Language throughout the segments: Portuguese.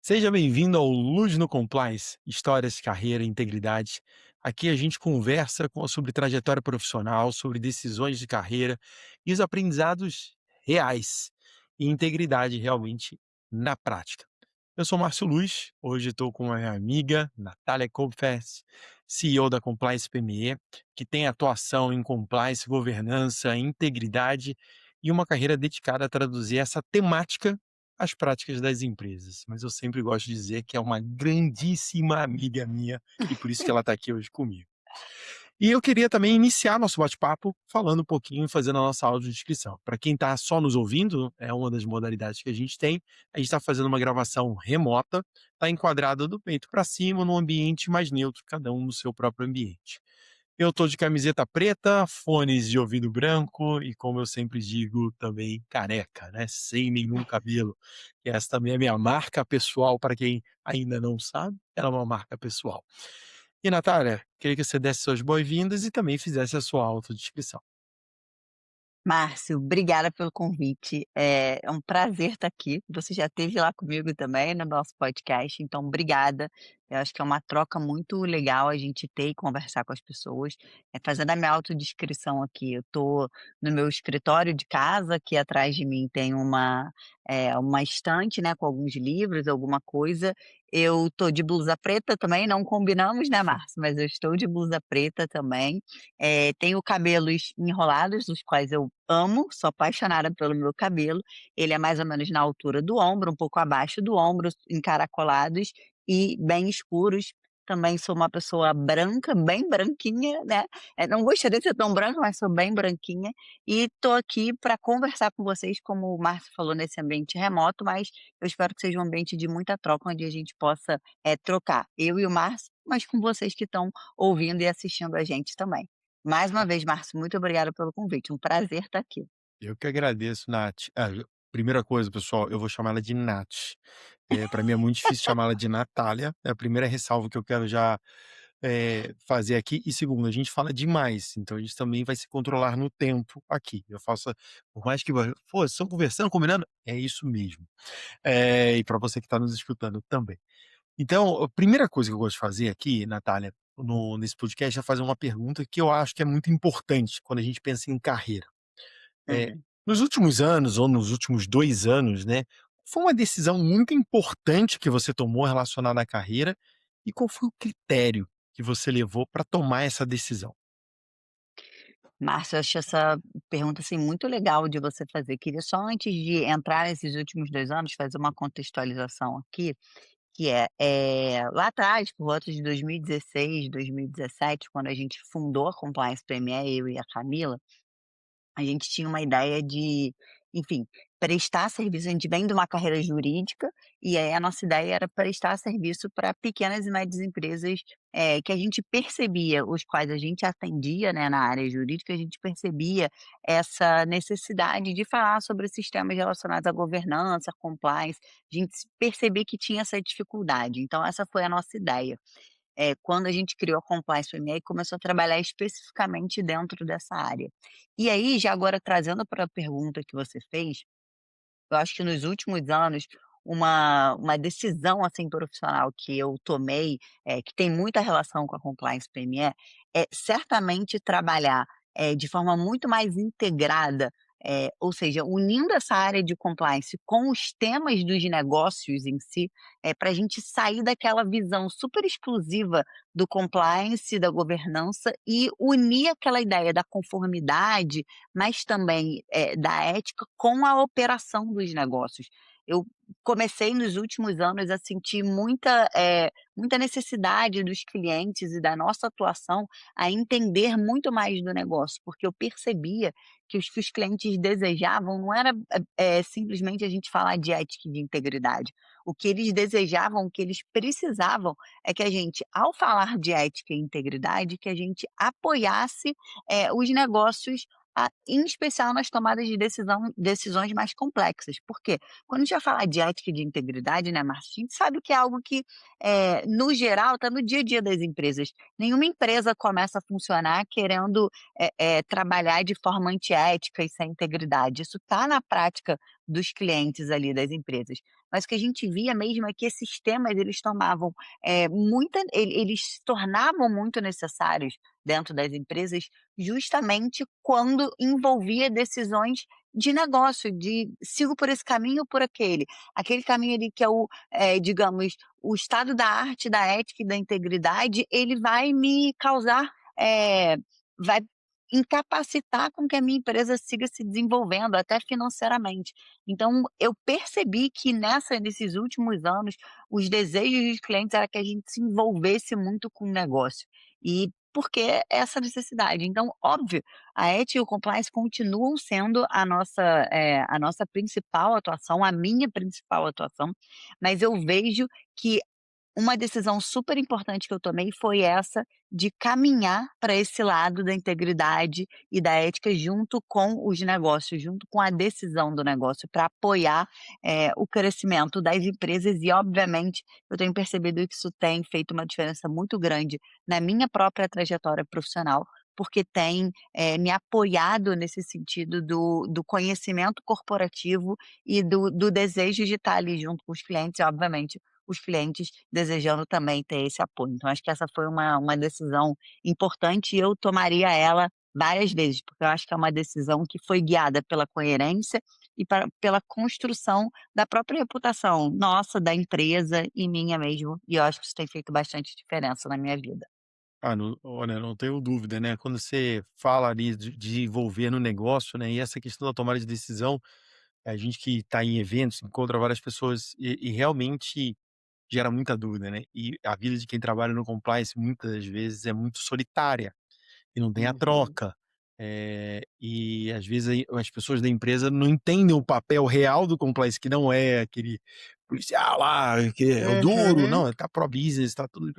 Seja bem-vindo ao Luz no Compliance, histórias, carreira e integridade. Aqui a gente conversa sobre trajetória profissional, sobre decisões de carreira e os aprendizados reais e integridade realmente na prática. Eu sou Márcio Luz, hoje estou com a minha amiga Natália Kopfers, CEO da Compliance PME, que tem atuação em compliance, governança, integridade e uma carreira dedicada a traduzir essa temática às práticas das empresas. Mas eu sempre gosto de dizer que é uma grandíssima amiga minha e por isso que ela está aqui hoje comigo. E eu queria também iniciar nosso bate-papo falando um pouquinho, fazendo a nossa audiodescrição. Para quem está só nos ouvindo, é uma das modalidades que a gente tem. A gente está fazendo uma gravação remota, está enquadrado do peito para cima, num ambiente mais neutro, cada um no seu próprio ambiente. Eu estou de camiseta preta, fones de ouvido branco e, como eu sempre digo, também careca, né? Sem nenhum cabelo. E essa também é minha marca pessoal, para quem ainda não sabe, ela é uma marca pessoal. E, Natália, queria que você desse suas boas-vindas e também fizesse a sua autodescrição. Márcio, obrigada pelo convite. É um prazer estar aqui. Você já esteve lá comigo também no nosso podcast, então obrigada. Eu acho que é uma troca muito legal a gente ter e conversar com as pessoas. Fazendo a minha autodescrição aqui, eu estou no meu escritório de casa, aqui atrás de mim tem uma estante, né, com alguns livros, alguma coisa. Eu estou de blusa preta também, não combinamos, né, Márcio? Mas eu estou de blusa preta também. Tenho cabelos enrolados, os quais eu amo, sou apaixonada pelo meu cabelo. Ele é mais ou menos na altura do ombro, um pouco abaixo do ombro, encaracolados e bem escuros. Também sou uma pessoa branca, bem branquinha, né, não gostaria de ser tão branca, mas sou bem branquinha, e estou aqui para conversar com vocês, como o Márcio falou, nesse ambiente remoto, mas eu espero que seja um ambiente de muita troca, onde a gente possa, trocar, eu e o Márcio, mas com vocês que estão ouvindo e assistindo a gente também. Mais uma vez, Márcio, muito obrigada pelo convite, um prazer estar aqui. Eu que agradeço, Nath. Primeira coisa, pessoal, eu vou chamar ela de Nath. Para mim é muito difícil chamá-la de Natália. É a primeira ressalva que eu quero já fazer aqui. E segundo, a gente fala demais, então a gente também vai se controlar no tempo aqui. Eu faço, por mais que, pô, estão conversando, combinando, é isso mesmo. E para você que está nos escutando também. Então, a primeira coisa que eu gosto de fazer aqui, Natália, nesse podcast, é fazer uma pergunta que eu acho que é muito importante quando a gente pensa em carreira. Eh, Uhum. Nos últimos anos ou nos últimos 2 anos, né, foi uma decisão muito importante que você tomou relacionada à carreira e qual foi o critério que você levou para tomar essa decisão? Márcio, eu acho essa pergunta, assim, muito legal de você fazer. Queria só antes de entrar nesses últimos 2 anos, fazer uma contextualização aqui, que lá atrás, por volta de 2016, 2017, quando a gente fundou a Compliance PME, eu e a Camila, a gente tinha uma ideia de, enfim, prestar serviço. A gente vem de uma carreira jurídica, e aí a nossa ideia era prestar serviço para pequenas e médias empresas, que a gente percebia, os quais a gente atendia, né, na área jurídica, a gente percebia essa necessidade de falar sobre sistemas relacionados à governança, compliance, a gente percebia que tinha essa dificuldade. Então essa foi a nossa ideia. Quando a gente criou a Compliance PME e começou a trabalhar especificamente dentro dessa área. E aí, já agora trazendo para a pergunta que você fez, eu acho que nos últimos anos, uma decisão, assim, profissional que eu tomei, que tem muita relação com a Compliance PME, é certamente trabalhar, de forma muito mais integrada, ou seja, unindo essa área de compliance com os temas dos negócios em si, para a gente sair daquela visão super exclusiva do compliance, da governança e unir aquela ideia da conformidade, mas também, da ética com a operação dos negócios. Eu comecei nos últimos anos a sentir muita necessidade dos clientes e da nossa atuação a entender muito mais do negócio, porque eu percebia que os clientes desejavam não era, simplesmente a gente falar de ética e de integridade. O que eles desejavam, o que eles precisavam é que a gente, ao falar de ética e integridade, que a gente apoiasse, os negócios, em especial nas tomadas de decisões mais complexas. Por quê? Quando a gente vai falar de ética e de integridade, né, Márcio, a gente sabe que é algo que, no geral, está no dia a dia das empresas. Nenhuma empresa começa a funcionar querendo, trabalhar de forma antiética e sem integridade. Isso está na prática dos clientes ali das empresas. mas o que a gente via mesmo é que esses temas eles tomavam, muita eles se tornavam muito necessários dentro das empresas, justamente quando envolvia decisões de negócio, de sigo por esse caminho ou por aquele. Aquele caminho ali que é o, digamos, o estado da arte, da ética e da integridade, ele vai me causar, vai incapacitar com que a minha empresa siga se desenvolvendo, até financeiramente. Então, eu percebi que nesses últimos anos, os desejos dos clientes era que a gente se envolvesse muito com o negócio. E porque é essa necessidade. Então, óbvio, a ética e o compliance continuam sendo a nossa principal atuação, a minha principal atuação, mas eu vejo que uma decisão super importante que eu tomei foi essa de caminhar para esse lado da integridade e da ética junto com os negócios, junto com a decisão do negócio, para apoiar, o crescimento das empresas e, obviamente, eu tenho percebido que isso tem feito uma diferença muito grande na minha própria trajetória profissional, porque tem, me apoiado nesse sentido do conhecimento corporativo e do desejo de estar ali junto com os clientes e, obviamente, os clientes desejando também ter esse apoio. Então acho que essa foi uma decisão importante e eu tomaria ela várias vezes, porque eu acho que é uma decisão que foi guiada pela coerência e pela construção da própria reputação nossa, da empresa e minha mesmo, e eu acho que isso tem feito bastante diferença na minha vida. Ah, olha, não tenho dúvida, né, quando você fala ali de envolver no negócio, né, e essa questão da tomada de decisão, a gente que está em eventos, encontra várias pessoas e realmente gera muita dúvida, né, e a vida de quem trabalha no compliance muitas das vezes é muito solitária. E não tem a Uhum. troca. E às vezes aí as pessoas da empresa não entendem o papel real do compliance, que não é aquele policial lá, que é o duro, Uhum. não, tá pro business, tá tudo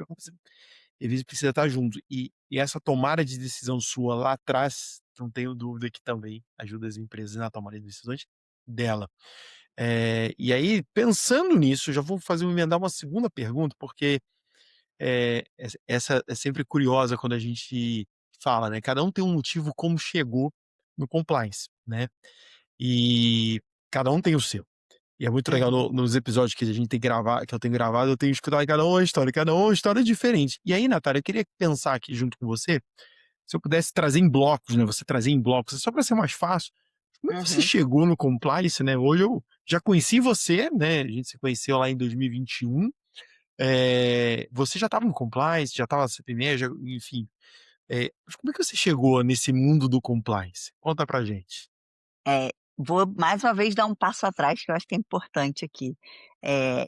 às vezes precisa estar junto. E essa tomada de decisão sua lá atrás, não tenho dúvida que também ajuda as empresas na tomada de decisões dela. E aí pensando nisso, já vou fazer emendar uma segunda pergunta, porque essa é sempre curiosa quando a gente fala, né, cada um tem um motivo como chegou no compliance, né, e cada um tem o seu. E é muito legal Uhum. nos episódios que a gente tem que eu tenho gravado, eu tenho escutado cada um é uma história diferente. E aí, Natália, eu queria pensar aqui junto com você, se eu pudesse trazer em blocos, né, você trazer em blocos, só para ser mais fácil, como é que você Uhum. chegou no compliance, né? Hoje eu já conheci você, né, a gente se conheceu lá em 2021. Você já estava no compliance, já estava CPM, já enfim, mas como é que você chegou nesse mundo do compliance? Conta pra gente. Vou mais uma vez dar um passo atrás, que eu acho que é importante aqui.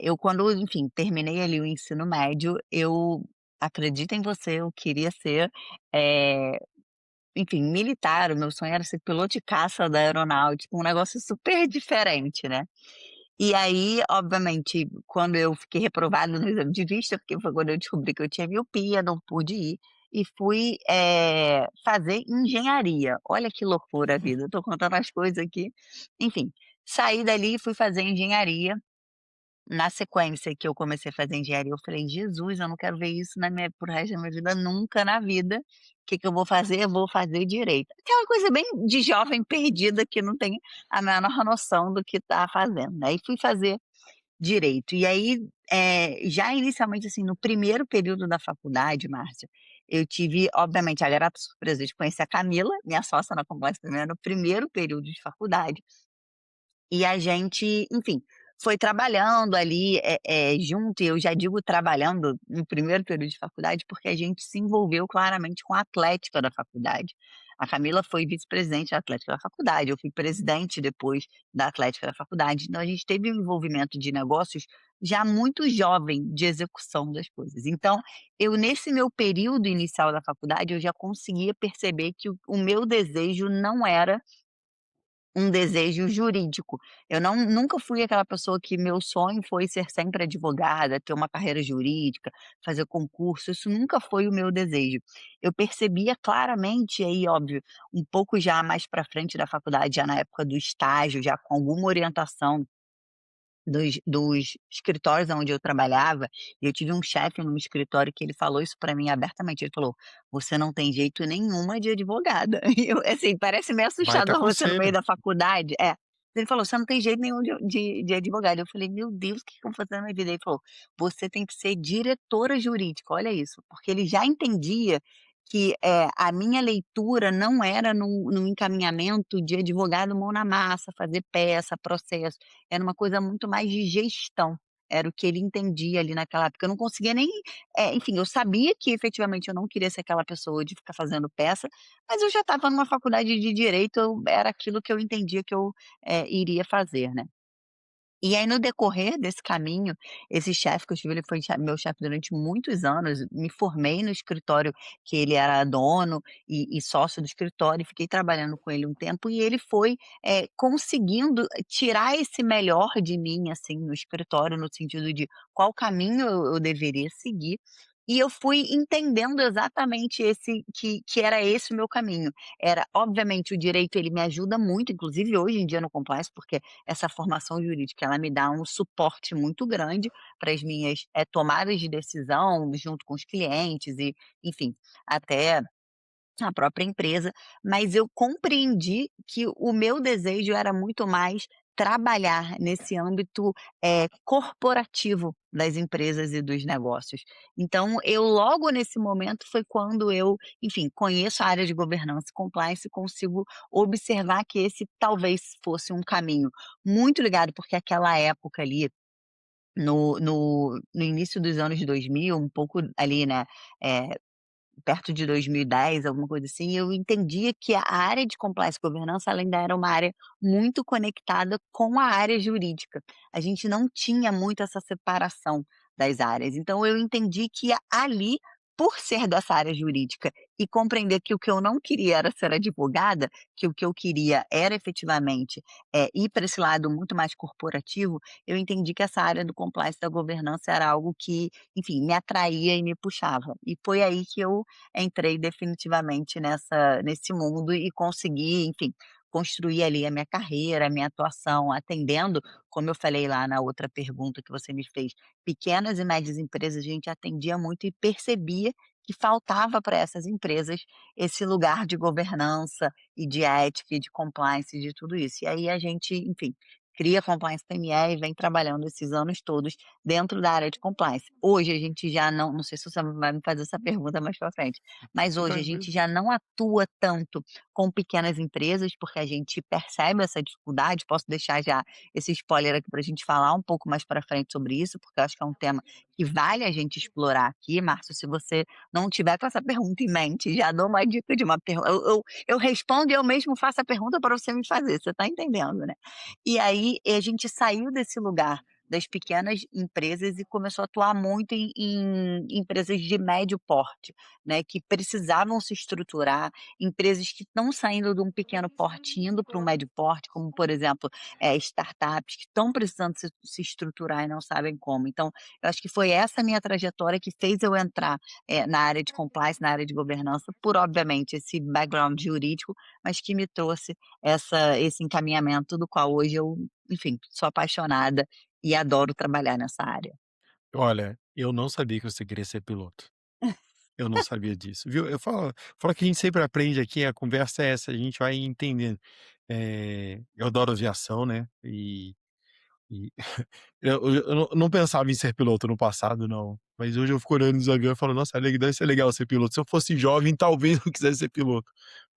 Eu quando, enfim, terminei ali o ensino médio, eu acredita em você, eu queria ser, eh, enfim, militar, o meu sonho era ser piloto de caça da aeronáutica, um negócio super diferente, né. E aí, obviamente, quando eu fiquei reprovada no exame de vista, porque foi quando eu descobri que eu tinha miopia, não pude ir, e fui, fazer engenharia. Olha que loucura a vida, eu tô contando as coisas aqui. Enfim, saí dali e fui fazer engenharia. Na sequência que eu comecei a fazer engenharia, eu falei: "Jesus, eu não quero ver isso na minha para o resto da minha vida, nunca na vida. O que que eu vou fazer? Eu vou fazer direito". Aquela coisa bem de jovem perdida que não tem a menor noção do que está fazendo, né. E fui fazer direito. E aí, já inicialmente, assim, no primeiro período da faculdade, Márcia, eu tive, obviamente, a grata surpresa de conhecer a Camila, minha sócia na Complexo também, no primeiro período de faculdade. E a gente, enfim, foi trabalhando ali, junto, e eu já digo trabalhando no primeiro período de faculdade, porque a gente se envolveu claramente com a atlética da faculdade. A Camila foi vice-presidente da atlética da faculdade, eu fui presidente depois da atlética da faculdade, então a gente teve um envolvimento de negócios já muito jovem de execução das coisas. Então, eu nesse meu período inicial da faculdade, eu já conseguia perceber que o meu desejo não era um desejo jurídico. Eu nunca fui aquela pessoa que meu sonho foi ser sempre advogada, ter uma carreira jurídica, fazer concurso, isso nunca foi o meu desejo. Eu percebia claramente, e aí óbvio, um pouco já mais para frente da faculdade, já na época do estágio, já com alguma orientação dos escritórios aonde eu trabalhava, e eu tive um chefe no escritório que ele falou isso para mim abertamente, ele falou: "Você não tem jeito nenhuma de advogada". E eu assim, parece meio Baita assustador você no meio conselho. da faculdade Ele falou: "Você não tem jeito nenhum de advogado". Eu falei: "Meu Deus, o que que eu vou fazer na minha vida?". Ele falou: "Você tem que ser diretora jurídica", olha isso, porque ele já entendia que, a minha leitura não era num encaminhamento de advogado mão na massa, fazer peça, processo, era uma coisa muito mais de gestão, era o que ele entendia ali naquela época. Eu não conseguia nem enfim, eu sabia que efetivamente eu não queria ser aquela pessoa de ficar fazendo peça, mas eu já estava numa faculdade de direito, era aquilo que eu entendia que eu, iria fazer, né. E aí no decorrer desse caminho, esse chefe que eu tive, ele foi meu chefe durante muitos anos, me formei no escritório que ele era dono e sócio do escritório, e fiquei trabalhando com ele um tempo, e ele foi, conseguindo tirar esse melhor de mim, assim, no escritório, no sentido de qual caminho eu deveria seguir, e eu fui entendendo exatamente esse que era esse o meu caminho. Era obviamente o direito ele me ajuda muito, inclusive hoje em dia no compliance, porque essa formação jurídica, ela me dá um suporte muito grande para as minhas, tomadas de decisão junto com os clientes e, enfim, até a própria empresa, mas eu compreendi que o meu desejo era muito mais trabalhar nesse âmbito, corporativo das empresas e dos negócios. Então eu logo nesse momento foi quando eu, enfim, conheço a área de governança e compliance e consigo observar que esse talvez fosse um caminho muito ligado, porque aquela época ali, no início dos anos 2000, um pouco ali, né, eh perto de 2010, alguma coisa assim, eu entendia que a área de compliance e governança ela ainda era uma área muito conectada com a área jurídica. A gente não tinha muito essa separação das áreas. Então eu entendi que ali, por ser dessa área jurídica e compreender que o que eu não queria era ser advogada, que o que eu queria era efetivamente, ir para esse lado muito mais corporativo, eu entendi que essa área do compliance e da governança era algo que, enfim, me atraía e me puxava. E foi aí que eu entrei definitivamente nesse mundo e consegui, enfim, construir ali a minha carreira, a minha atuação, atendendo, como eu falei lá na outra pergunta que você me fez, pequenas e médias empresas, a gente atendia muito e percebia que faltava para essas empresas esse lugar de governança e de ética e de compliance e de tudo isso. E aí a gente, enfim, cria a Compliance PME e vem trabalhando esses anos todos dentro da área de compliance. Hoje a gente já não sei se você vai me fazer essa pergunta mais para frente, mas Fica hoje a tranquilo. gente já não atua tanto com pequenas empresas, porque a gente percebe essa dificuldade. Posso deixar já esse spoiler aqui para a gente falar um pouco mais para frente sobre isso, porque eu acho que é um tema que vale a gente explorar aqui, Márcio. Se você não tiver com essa pergunta em mente, já dou uma dica de uma pergunta. Eu respondo e eu mesmo faço a pergunta para você me fazer, você está entendendo, né? E aí, a gente saiu desse lugar das pequenas empresas e começou a atuar muito em empresas de médio porte, né, que precisavam se estruturar, empresas que estão saindo de um pequeno porte indo para um médio porte, como por exemplo, startups que estão precisando se estruturar e não sabem como. Então, eu acho que foi essa minha trajetória que fez eu entrar, na área de compliance, na área de governança, por obviamente esse background jurídico, mas que me trouxe esse encaminhamento do qual hoje eu, enfim, sou apaixonada e adoro trabalhar nessa área. Olha, eu não sabia que você queria ser piloto. Eu não sabia disso, viu. Eu falo que a gente sempre aprende aqui, a conversa é essa, a gente vai entendendo. Eu adoro aviação, né, e eu não pensava em ser piloto no passado não, mas hoje eu fico olhando os aviões e falo: "Nossa, deve ser legal ser piloto". Se eu fosse jovem, talvez eu quisesse ser piloto.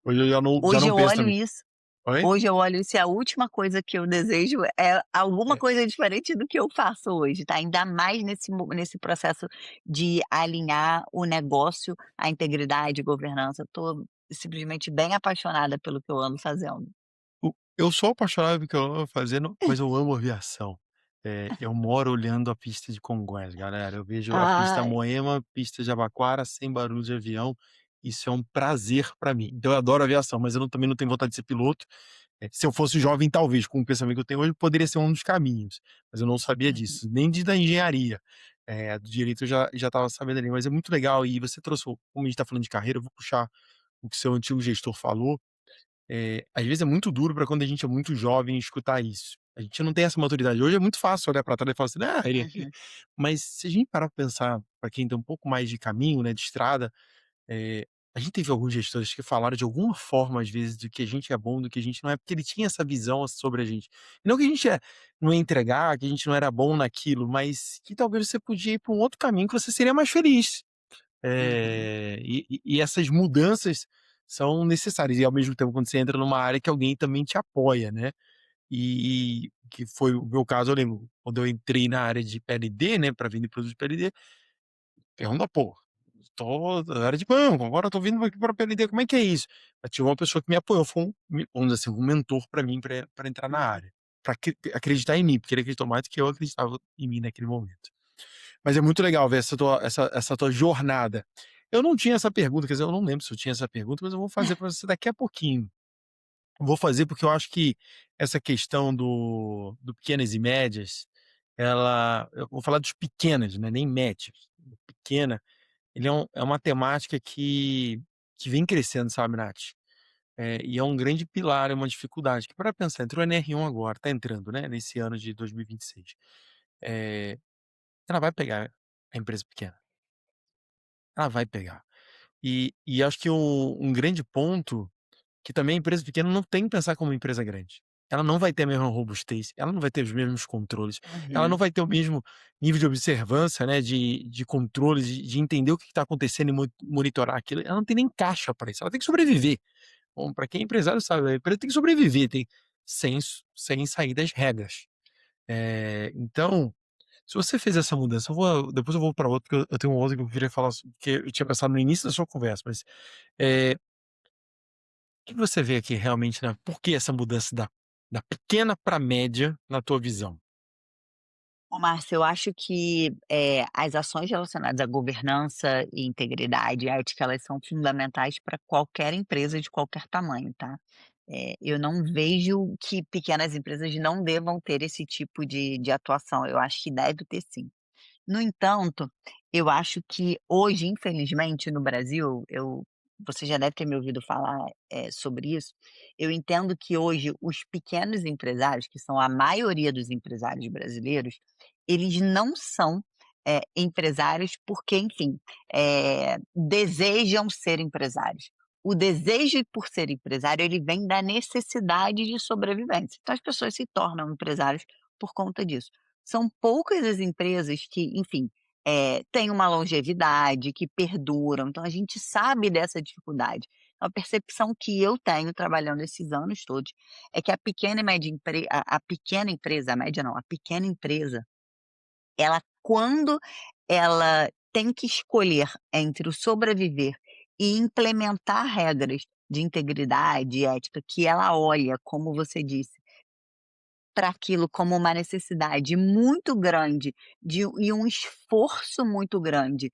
Hoje eu já Hoje não eu penso olho também. isso Oi? Hoje eu olho isso e a última coisa que eu desejo é alguma É. coisa diferente do que eu faço hoje, tá, ainda mais nesse processo de alinhar o negócio à integridade e governança. Tô simplesmente bem apaixonada pelo que eu amo fazendo. Eu sou apaixonado pelo que eu amo fazendo, mas eu amo aviação. Eu moro olhando a pista de Congonhas, galera. Eu vejo a pista Ai. Moema, pista Jabaquara, sem barulho de avião. Isso é um prazer pra mim. Então eu adoro aviação, mas eu também não tenho vontade de ser piloto. Se eu fosse jovem, talvez, com o pensamento que eu tenho hoje, poderia ser um dos caminhos, mas eu não sabia Uhum. disso, nem da engenharia. Do direito eu já estava sabendo ali, mas é muito legal. E você trouxe como a gente está falando de carreira, eu vou puxar o que seu antigo gestor falou. Às vezes é muito duro para quando a gente é muito jovem escutar isso. A gente não tem essa maturidade. Hoje é muito fácil olhar para trás e falar assim: "Ah, ele" Uhum. mas se a gente parar pra pensar, para quem tem um pouco mais de caminho, né, de estrada, A gente teve alguns gestores que falaram de alguma forma, às vezes, do que a gente é bom, do que a gente não é, porque ele tinha essa visão sobre a gente. Não que a gente não ia entregar, que a gente não era bom naquilo, mas que talvez você podia ir para um outro caminho que você seria mais feliz. Uhum, E essas mudanças são necessárias, e ao mesmo tempo quando você entra numa área que alguém também te apoia, né. E que foi o meu caso, eu lembro, quando eu entrei na área de PLD, né, para vender produtos de PLD, pergunta: "Pô, tô na área de banco, agora eu tô vindo aqui para PLD, como é que é isso?". Aí tinha uma pessoa que me apoiou, foi vamos dizer assim, um mentor para mim, para entrar na uhum. área, para acreditar em mim, porque ele acreditou mais do que eu acreditava em mim naquele momento. Mas é muito legal ver essa tua jornada. Eu não tinha essa pergunta, quer dizer, eu não lembro se eu tinha essa pergunta, mas eu vou fazer para você daqui a pouquinho. Vou fazer, porque eu acho que essa questão do pequenas e médias, eu vou falar dos pequenas, né, nem médios. O pequena, ele é uma temática que vem crescendo, sabe, Nath. E é um grande pilar, é uma dificuldade, que para pensar, entrou a NR1 agora, tá entrando, né, nesse ano de 2026. Eh, ela vai pegar a empresa pequena, ela vai pegar. E acho que um grande ponto, que também a empresa pequena não tem que pensar como uma empresa grande. Ela não vai ter a mesma robustez, ela não vai ter os mesmos controles, ela não Uhum. vai ter o mesmo nível de observância, né, de controle, de entender o que está acontecendo e monitorar aquilo. Ela não tem nem caixa para isso, ela tem que sobreviver. Bom, para quem é empresário sabe, a empresa tem que sobreviver, sem sair das regras. Então, se você fez essa mudança, depois eu vou para outra, porque eu tenho um outro que eu queria falar, que eu tinha pensado no início da sua conversa, mas, eh o que você vê aqui realmente, né, por que essa mudança da pequena para média na tua visão? Ô Márcio, eu acho que, as ações relacionadas à governança e integridade e ética, elas são fundamentais para qualquer empresa de qualquer tamanho, tá. Eu não vejo que pequenas empresas não devam ter esse tipo de atuação, eu acho que deve ter sim. No entanto, eu acho que hoje, infelizmente, no Brasil, você já deve ter me ouvido falar, sobre isso, eu entendo que hoje os pequenos empresários, que são a maioria dos empresários brasileiros, eles não são, empresários porque, enfim, desejam ser empresários. O desejo por ser empresário, ele vem da necessidade de sobrevivência. Então as pessoas se tornam empresários por conta disso. São poucas as empresas que, enfim, têm uma longevidade, que perduram, então a gente sabe dessa dificuldade. A percepção que eu tenho trabalhando esses anos todos, é que a pequena e média a pequena empresa, a média não, a pequena empresa, ela quando ela tem que escolher entre o sobreviver e implementar regras de integridade e ética que ela olha, como você disse, para aquilo como uma necessidade muito grande e um esforço muito grande,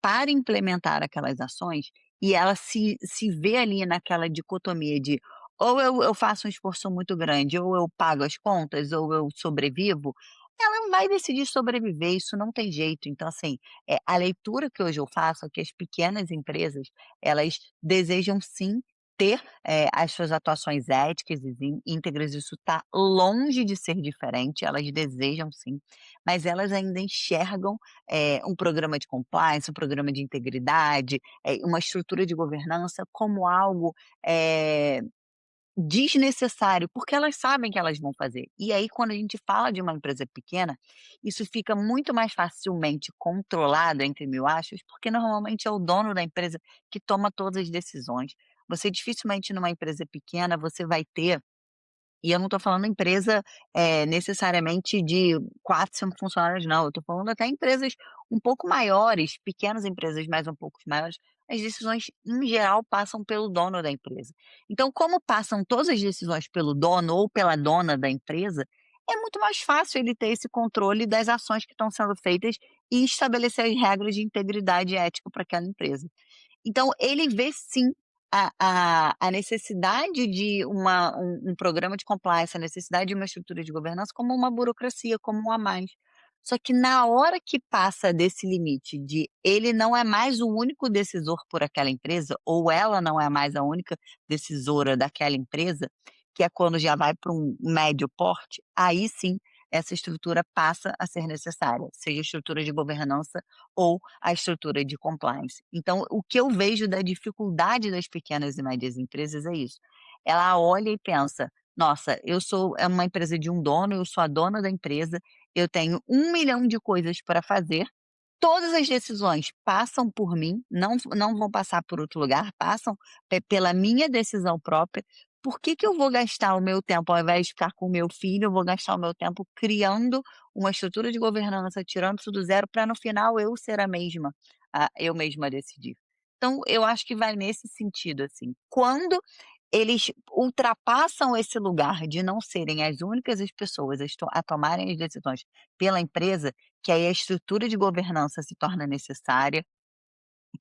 para implementar aquelas ações, e ela se vê ali naquela dicotomia de ou eu faço um esforço muito grande, ou eu pago as contas, ou eu sobrevivo, ela vai decidir sobreviver, isso não tem jeito. Então assim, a leitura que hoje eu faço é que as pequenas empresas, elas desejam sim ter as suas atuações éticas e íntegras, isso está longe de ser diferente, elas desejam sim, mas elas ainda enxergam, um programa de compliance, um programa de integridade, uma estrutura de governança como algo, desnecessário, porque elas sabem que elas vão fazer. E aí quando a gente fala de uma empresa pequena, isso fica muito mais facilmente controlado, entre mil aspas, porque normalmente é o dono da empresa que toma todas as decisões. Você dificilmente numa empresa pequena você vai ter, e eu não estou falando empresa, necessariamente de 4, 5 funcionários não, eu estou falando até empresas um pouco maiores, pequenas empresas mais um pouco maiores, as decisões em geral passam pelo dono da empresa. Então como passam todas as decisões pelo dono ou pela dona da empresa, é muito mais fácil ele ter esse controle das ações que estão sendo feitas e estabelecer as regras de integridade e ética para aquela empresa. Então ele vê sim a necessidade de um programa de compliance, a necessidade de uma estrutura de governança como uma burocracia, como um a mais. Só que na hora que passa desse limite de ele não é mais o único decisor por aquela empresa, ou ela não é mais a única decisora daquela empresa, que é quando já vai para um médio porte, aí sim essa estrutura passa a ser necessária, seja a estrutura de governança ou a estrutura de compliance. Então, o que eu vejo da dificuldade das pequenas e médias empresas é isso. Ela olha e pensa: "Nossa, eu sou é uma empresa de um dono, eu sou a dona da empresa, eu tenho 1 milhão de coisas para fazer, todas as decisões passam por mim, não vão passar por outro lugar, passam pela minha decisão própria. Por que que eu vou gastar o meu tempo, ao invés de ficar com o meu filho, eu vou gastar o meu tempo criando uma estrutura de governança, tirando isso do zero, para no final eu ser eu mesma decidir". Então eu acho que vai nesse sentido, assim, quando eles ultrapassam esse lugar de não serem as únicas as pessoas a tomarem as decisões pela empresa, que aí a estrutura de governança se torna necessária,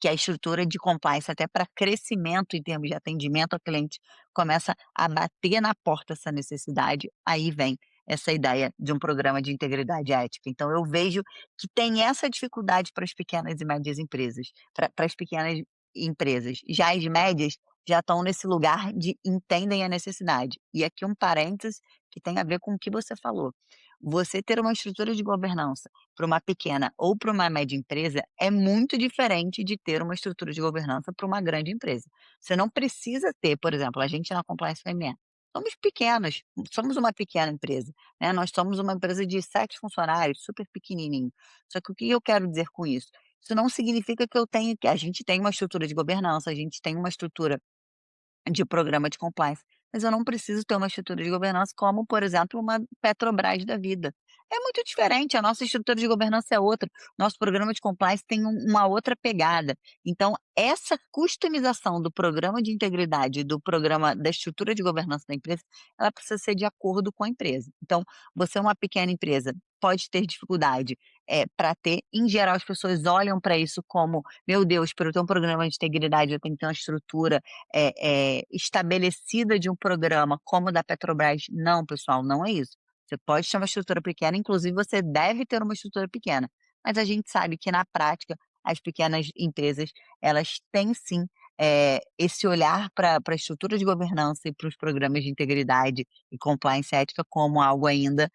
que a estrutura de compliance até para crescimento em termos de atendimento ao cliente começa a bater na porta essa necessidade, aí vem essa ideia de um programa de integridade ética. Então eu vejo que tem essa dificuldade para as pequenas e médias empresas, para as pequenas empresas. Já as médias já estão nesse lugar de entendem a necessidade. E aqui um parêntese que tem a ver com o que você falou. Você ter uma estrutura de governança para uma pequena ou para uma média empresa é muito diferente de ter uma estrutura de governança para uma grande empresa. Você não precisa ter, por exemplo, a gente na Compliance PME, somos pequenas, somos uma pequena empresa, né, nós somos uma empresa de 7 funcionários, super pequenininho. Só que o que eu quero dizer com isso? Isso não significa que a gente tem uma estrutura de governança, a gente tem uma estrutura de programa de compliance, mas eu não preciso ter uma estrutura de governança como, por exemplo, uma Petrobras da vida. É muito diferente, a nossa estrutura de governança é outra, nosso programa de compliance tem uma outra pegada. Então, essa customização do programa de integridade, do programa da estrutura de governança da empresa, ela precisa ser de acordo com a empresa. Então, você é uma pequena empresa, pode ter dificuldade, para ter, em geral as pessoas olham para isso como: "Meu Deus, para eu ter um programa de integridade eu tenho que ter uma estrutura estabelecida de um programa como o da Petrobras. Não, pessoal, não é isso. Você pode ter uma estrutura pequena, inclusive você deve ter uma estrutura pequena, mas a gente sabe que na prática as pequenas empresas, elas têm sim, esse olhar para a estrutura de governança e para os programas de integridade e compliance ética como algo ainda,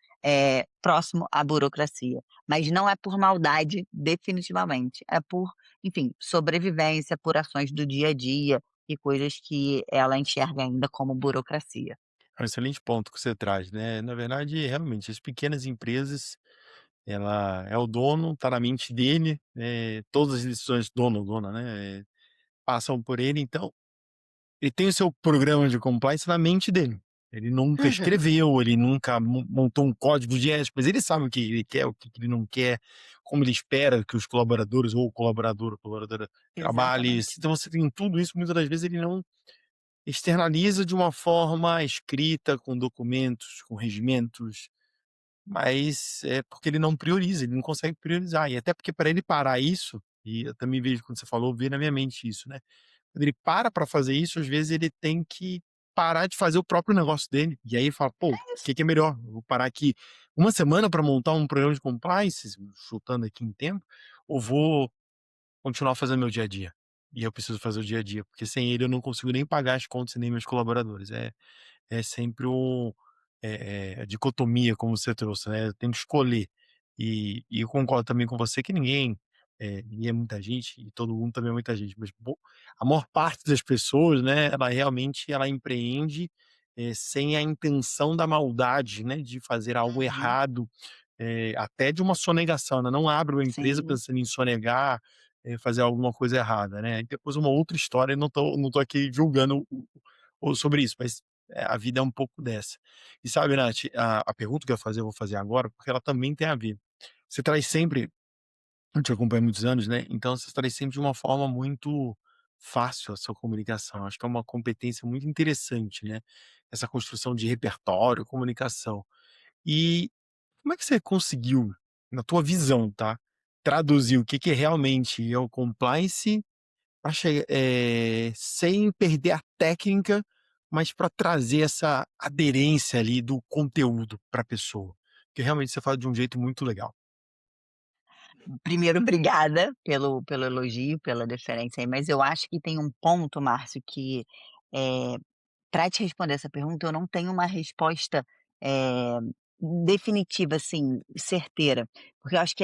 próximo à burocracia. Mas não é por maldade, definitivamente, é por, enfim, sobrevivência, por ações do dia a dia, e coisas que ela enxerga ainda como burocracia. É um excelente ponto que você traz, né. Na verdade, realmente, as pequenas empresas, ela é o dono, tá na mente dele, todas as decisões dono ou dona, né, passam por ele, então ele tem o seu programa de compliance na mente dele. Ele nunca Uhum. escreveu, ele nunca montou um código de ética, mas ele sabe o que ele quer, o que que ele não quer, como ele espera que os colaboradores ou o colaborador ou colaboradora trabalhe. Exatamente. Então você tem tudo isso, muitas das vezes ele não externaliza de uma forma escrita, com documentos, com regimentos, mas é porque ele não prioriza, ele não consegue priorizar. E até porque para ele parar isso, e eu também vejo quando você falou, veio na minha mente isso, né. Quando ele para fazer isso, às vezes ele tem que parar de fazer o próprio negócio dele. E aí ele fala: "Pô, o É isso. que que é melhor? Eu vou parar aqui uma semana para montar um programa de compliance, chutando aqui em tempo, ou vou continuar fazendo meu dia a dia. E eu preciso fazer o dia a dia, porque sem ele eu não consigo nem pagar as contas e nem meus colaboradores. É sempre a dicotomia como você trouxe, né, eu tenho que escolher. E eu concordo também com você que ninguém é muita gente e todo mundo também é muita gente, mas a maior parte das pessoas, né, ela realmente ela empreende, sem a intenção da maldade, né, de fazer algo Uhum. errado, até de uma sonegação, ela não abre uma empresa Sim. pensando em sonegar, fazer alguma coisa errada, né. E depois uma outra história, não tô aqui julgando o sobre isso, mas, a vida é um pouco dessa. E sabe, Nath, a pergunta que eu ia fazer, eu vou fazer agora, porque ela também tem a ver. Você traz sempre eu te acompanho há muitos anos, né, então você traz sempre de uma forma muito fácil a sua comunicação, acho que é uma competência muito interessante, né, essa construção de repertório, comunicação. E como é que você conseguiu, na tua visão, tá, traduzir o que que realmente é o compliance pra sem perder a técnica, mas para trazer essa aderência ali do conteúdo para a pessoa? Porque realmente você fala de um jeito muito legal. Primeiro, obrigada pelo elogio, pela deferência aí, mas eu acho que tem um ponto, Márcio, que, para te responder essa pergunta, eu não tenho uma resposta, definitiva, assim, certeira, porque eu acho que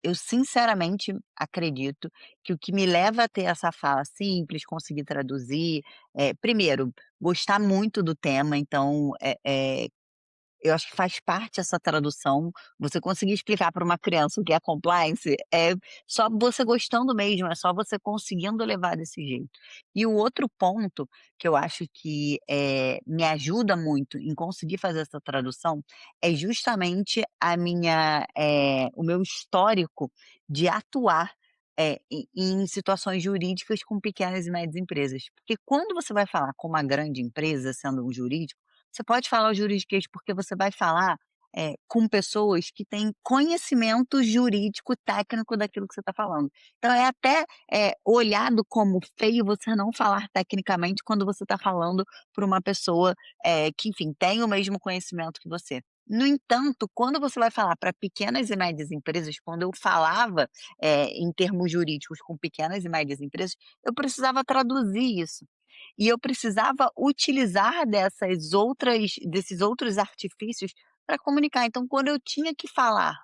eu sinceramente acredito que o que me leva a ter essa fala simples, conseguir traduzir, primeiro, gostar muito do tema, então, eu acho que faz parte essa tradução, você conseguir explicar para uma criança o que é compliance, é só você gostando mesmo, é só você conseguindo levar desse jeito. E o outro ponto que eu acho que, me ajuda muito em conseguir fazer essa tradução, é justamente o meu histórico de atuar, em situações jurídicas com pequenas e médias empresas. Porque quando você vai falar com uma grande empresa, sendo um jurídico, você pode falar o juridiquês, porque você vai falar, com pessoas que têm conhecimento jurídico técnico daquilo que você está falando. Então é até, olhado como feio você não falar tecnicamente quando você está falando para uma pessoa, que enfim, tem o mesmo conhecimento que você. No entanto, quando você vai falar para pequenas e médias empresas, quando eu falava, em termos jurídicos com pequenas e médias empresas, eu precisava traduzir isso. E eu precisava utilizar desses outros artifícios para comunicar. Então, quando eu tinha que falar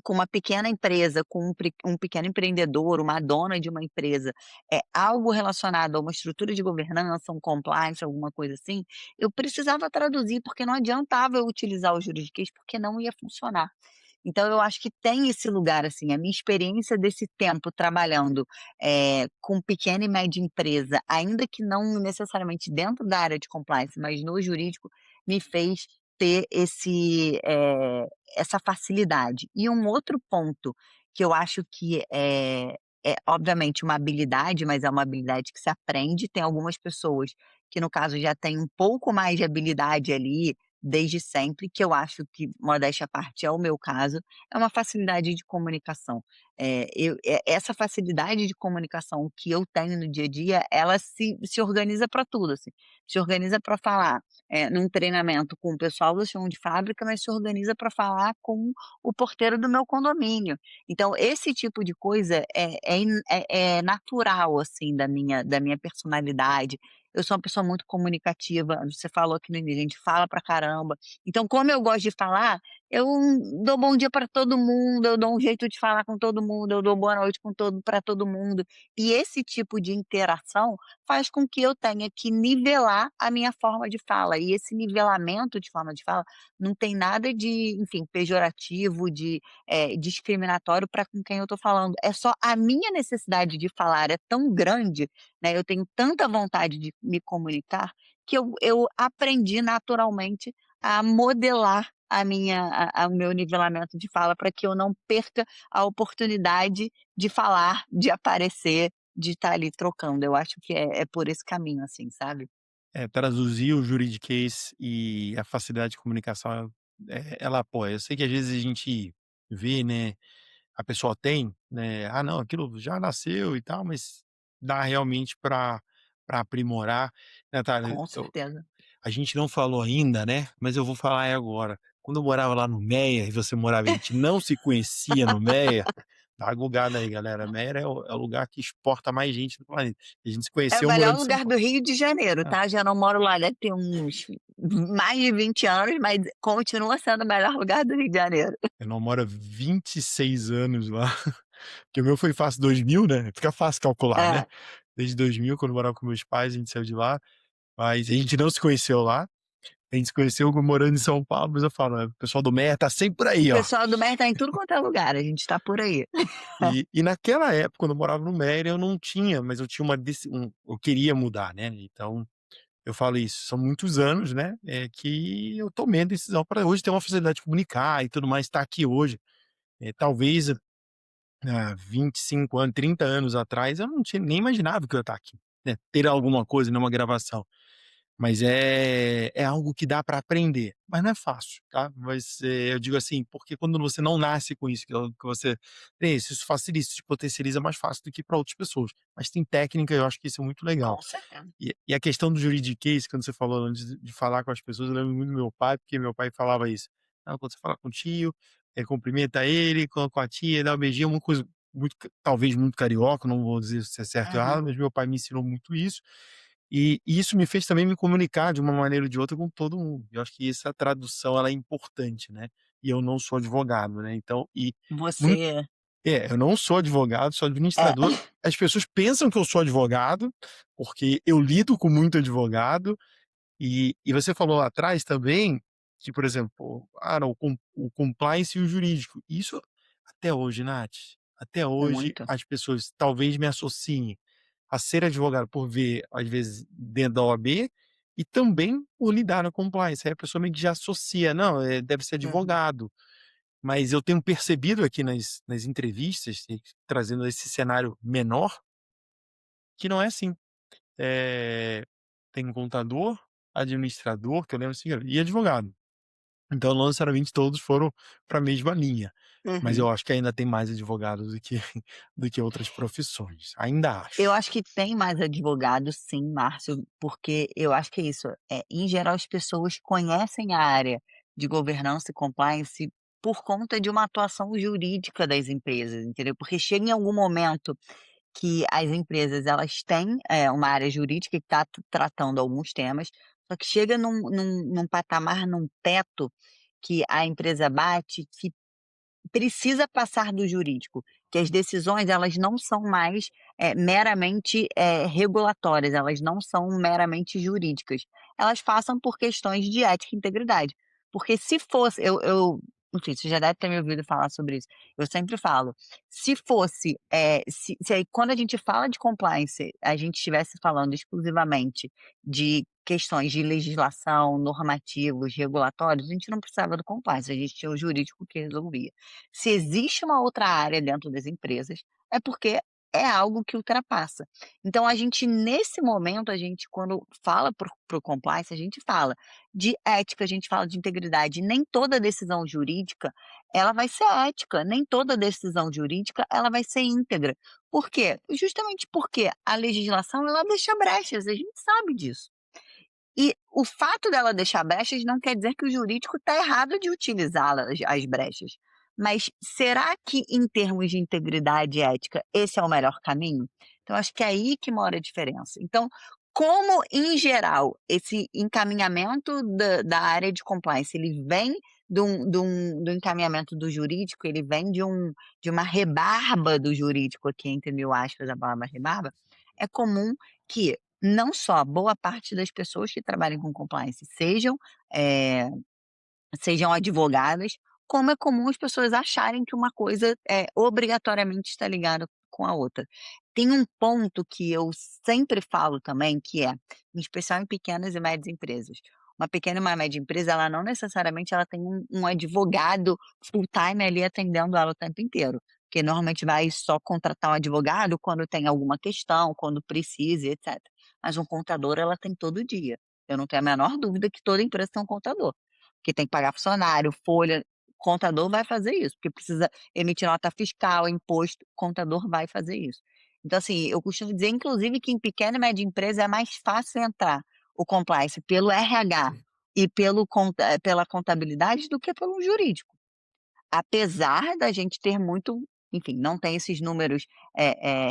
com uma pequena empresa, com um pequeno empreendedor, uma dona de uma empresa, algo relacionado a uma estrutura de governança, um compliance, alguma coisa assim, eu precisava traduzir, porque não adiantava eu utilizar o juridiquês, porque não ia funcionar. Então eu acho que tem esse lugar, assim, a minha experiência desse tempo trabalhando, com pequena e média empresa, ainda que não necessariamente dentro da área de compliance, mas no jurídico, me fez ter essa facilidade. E um outro ponto que eu acho que é obviamente uma habilidade, mas é uma habilidade que se aprende, tem algumas pessoas que no caso já têm um pouco mais de habilidade ali, desde sempre, que eu acho que, modéstia à parte, é o meu caso, é uma facilidade de comunicação. Essa facilidade de comunicação que eu tenho no dia a dia, ela se organiza para tudo, assim. Se organiza para falar, num treinamento com o pessoal do chão de fábrica, mas se organiza para falar com o porteiro do meu condomínio. Então esse tipo de coisa é natural, assim, da minha personalidade. Eu sou uma pessoa muito comunicativa, você falou aqui no início, a gente fala pra caramba. Então, como eu gosto de falar, eu dou bom dia para todo mundo, eu dou um jeito de falar com todo mundo, eu dou boa noite para todo mundo. E esse tipo de interação faz com que eu tenha que nivelar a minha forma de fala. E esse nivelamento de forma de fala não tem nada de, enfim, pejorativo, discriminatório para com quem eu estou falando. É só a minha necessidade de falar é tão grande, né, eu tenho tanta vontade de me comunicar, que eu aprendi naturalmente a modelar o meu nivelamento de fala para que eu não perca a oportunidade de falar, de aparecer, de estar ali trocando. Eu acho que é por esse caminho, assim, sabe. É, traduzir o juridiquês e a facilidade de comunicação, ela apoia. Eu sei que às vezes a gente vê, né, a pessoa tem, né, "Ah não, aquilo já nasceu e tal", mas dá realmente para aprimorar. Natália, Com certeza. a gente não falou ainda, né, mas eu vou falar aí agora. Quando eu morava lá no Meia e você morava e a gente não se conhecia no Meia, dá gugada aí galera, Meia é o lugar que exporta mais gente do planeta. A gente se É o conheceu melhor morando em São lugar Paulo. do Rio de Janeiro, É. tá, já não moro lá deve ter uns mais de 20 anos, mas continua sendo o melhor lugar do Rio de Janeiro. Eu não moro há 26 anos lá, que o meu foi fácil 2000, né, fica fácil calcular, né. É. Desde 2000, quando eu morava com meus pais, a gente saiu de lá, mas a gente não se conheceu lá, a gente se conheceu morando em São Paulo, mas eu falo, o pessoal do Meia tá sempre por O aí, ó. pessoal do MER tá em tudo quanto é lugar, a gente tá por aí. E naquela época, quando eu morava no Méria, eu não tinha, mas eu tinha eu queria mudar, né, então eu falo isso, são muitos anos, né, que eu tomei a decisão para hoje ter uma facilidade de comunicar e tudo mais, estar aqui hoje. Talvez há 25 anos, 30 anos atrás, eu não tinha nem imaginava que eu ia estar aqui, né, ter alguma coisa, numa gravação. Mas é algo que dá para aprender, mas não é fácil, tá. Mas, eu digo assim, porque quando você não nasce com isso, que você tem isso facilita, isso te potencializa mais fácil do que para outras pessoas. Mas tem técnica, eu acho que isso é muito legal. Com certeza. E a questão do juridiquês, quando você falou antes de falar com as pessoas, eu lembro muito do meu pai, porque meu pai falava isso: "Ah, quando você fala com o tio, cumprimenta ele, com a tia, dá um beijinho", uma coisa muito talvez muito carioca, não vou dizer se é certo ou Uhum. errado, mas meu pai me ensinou muito isso. E isso me fez também me comunicar de uma maneira ou de outra com todo mundo. Eu acho que essa tradução ela é importante, né. E eu não sou advogado, né, então mui Você eu não sou advogado, sou é, administrador. As pessoas pensam que eu sou advogado, porque eu lido com muito advogado, e você falou lá atrás também que, por exemplo, não, o compliance e o jurídico. Isso até hoje, Nath, até hoje muito. as pessoas talvez me associem a ser advogado por ver, às vezes, dentro da OAB e também por lidar na compliance. Aí a pessoa meio que já associa: "Não, deve ser Uhum. advogado". Mas eu tenho percebido aqui nas entrevistas, e trazendo esse cenário menor, que não é assim. Tem um contador, administrador, que eu lembro assim, e advogado. Então não necessariamente todos foram para a mesma linha, mas Uhum. eu acho que ainda tem mais advogados do que do que outras profissões, ainda Eu acho. acho que tem mais advogados sim, Márcio, porque eu acho que é isso, em geral as pessoas conhecem a área de governança e compliance por conta de uma atuação jurídica das empresas, entendeu? Porque chega em algum momento que as empresas elas têm, uma área jurídica que está tratando alguns temas, só que chega num patamar, num teto, que a empresa bate, que precisa passar do jurídico, que as decisões elas não são mais, meramente, regulatórias, elas não são meramente jurídicas, elas passam por questões de ética e integridade. Porque se fosse enfim, você já deve ter me ouvido falar sobre isso, eu sempre falo, se fosse, se aí quando a gente fala de compliance, a gente estivesse falando exclusivamente de questões de legislação, normativos, regulatórios, a gente não precisava do compliance, a gente tinha o jurídico que resolvia. Se existe uma outra área dentro das empresas, é porque é algo que ultrapassa. Então a gente nesse momento, a gente quando fala para o compliance, a gente fala de ética, a gente fala de integridade, nem toda decisão jurídica, ela vai ser ética, nem toda decisão jurídica, ela vai ser íntegra. Por quê? Justamente porque a legislação, ela deixa brechas, a gente sabe disso. E o fato dela deixar brechas não quer dizer que o jurídico está errado de utilizá-las, as brechas. Mas será que em termos de integridade e ética, esse é o melhor caminho? Então acho que é aí que mora a diferença. Então, como em geral esse encaminhamento da área de compliance, ele vem do encaminhamento do jurídico, ele vem de uma rebarba do jurídico aqui entre mil aspas a palavra rebarba, é comum que não só boa parte das pessoas que trabalham com compliance eh, sejam advogadas, como é comum as pessoas acharem que uma coisa, obrigatoriamente está ligada com a outra. Tem um ponto que eu sempre falo também, que é, em especial em pequenas e médias empresas. Uma pequena e uma média empresa, ela não necessariamente ela tem um advogado full time ali atendendo ela o tempo inteiro, porque normalmente vai só contratar um advogado quando tem alguma questão, quando precisa e etcétera. Mas um contador ela tem todo dia. Eu não tenho a menor dúvida que toda empresa tem um contador. Que tem que pagar funcionário, folha, contador vai fazer isso, porque precisa emitir nota fiscal, imposto, contador vai fazer isso. Então, assim, eu costumo dizer, inclusive, que em pequena e média empresa é mais fácil entrar o compliance pelo RH e pela contabilidade do que pelo jurídico. Apesar da gente ter muito enfim, não tem esses números,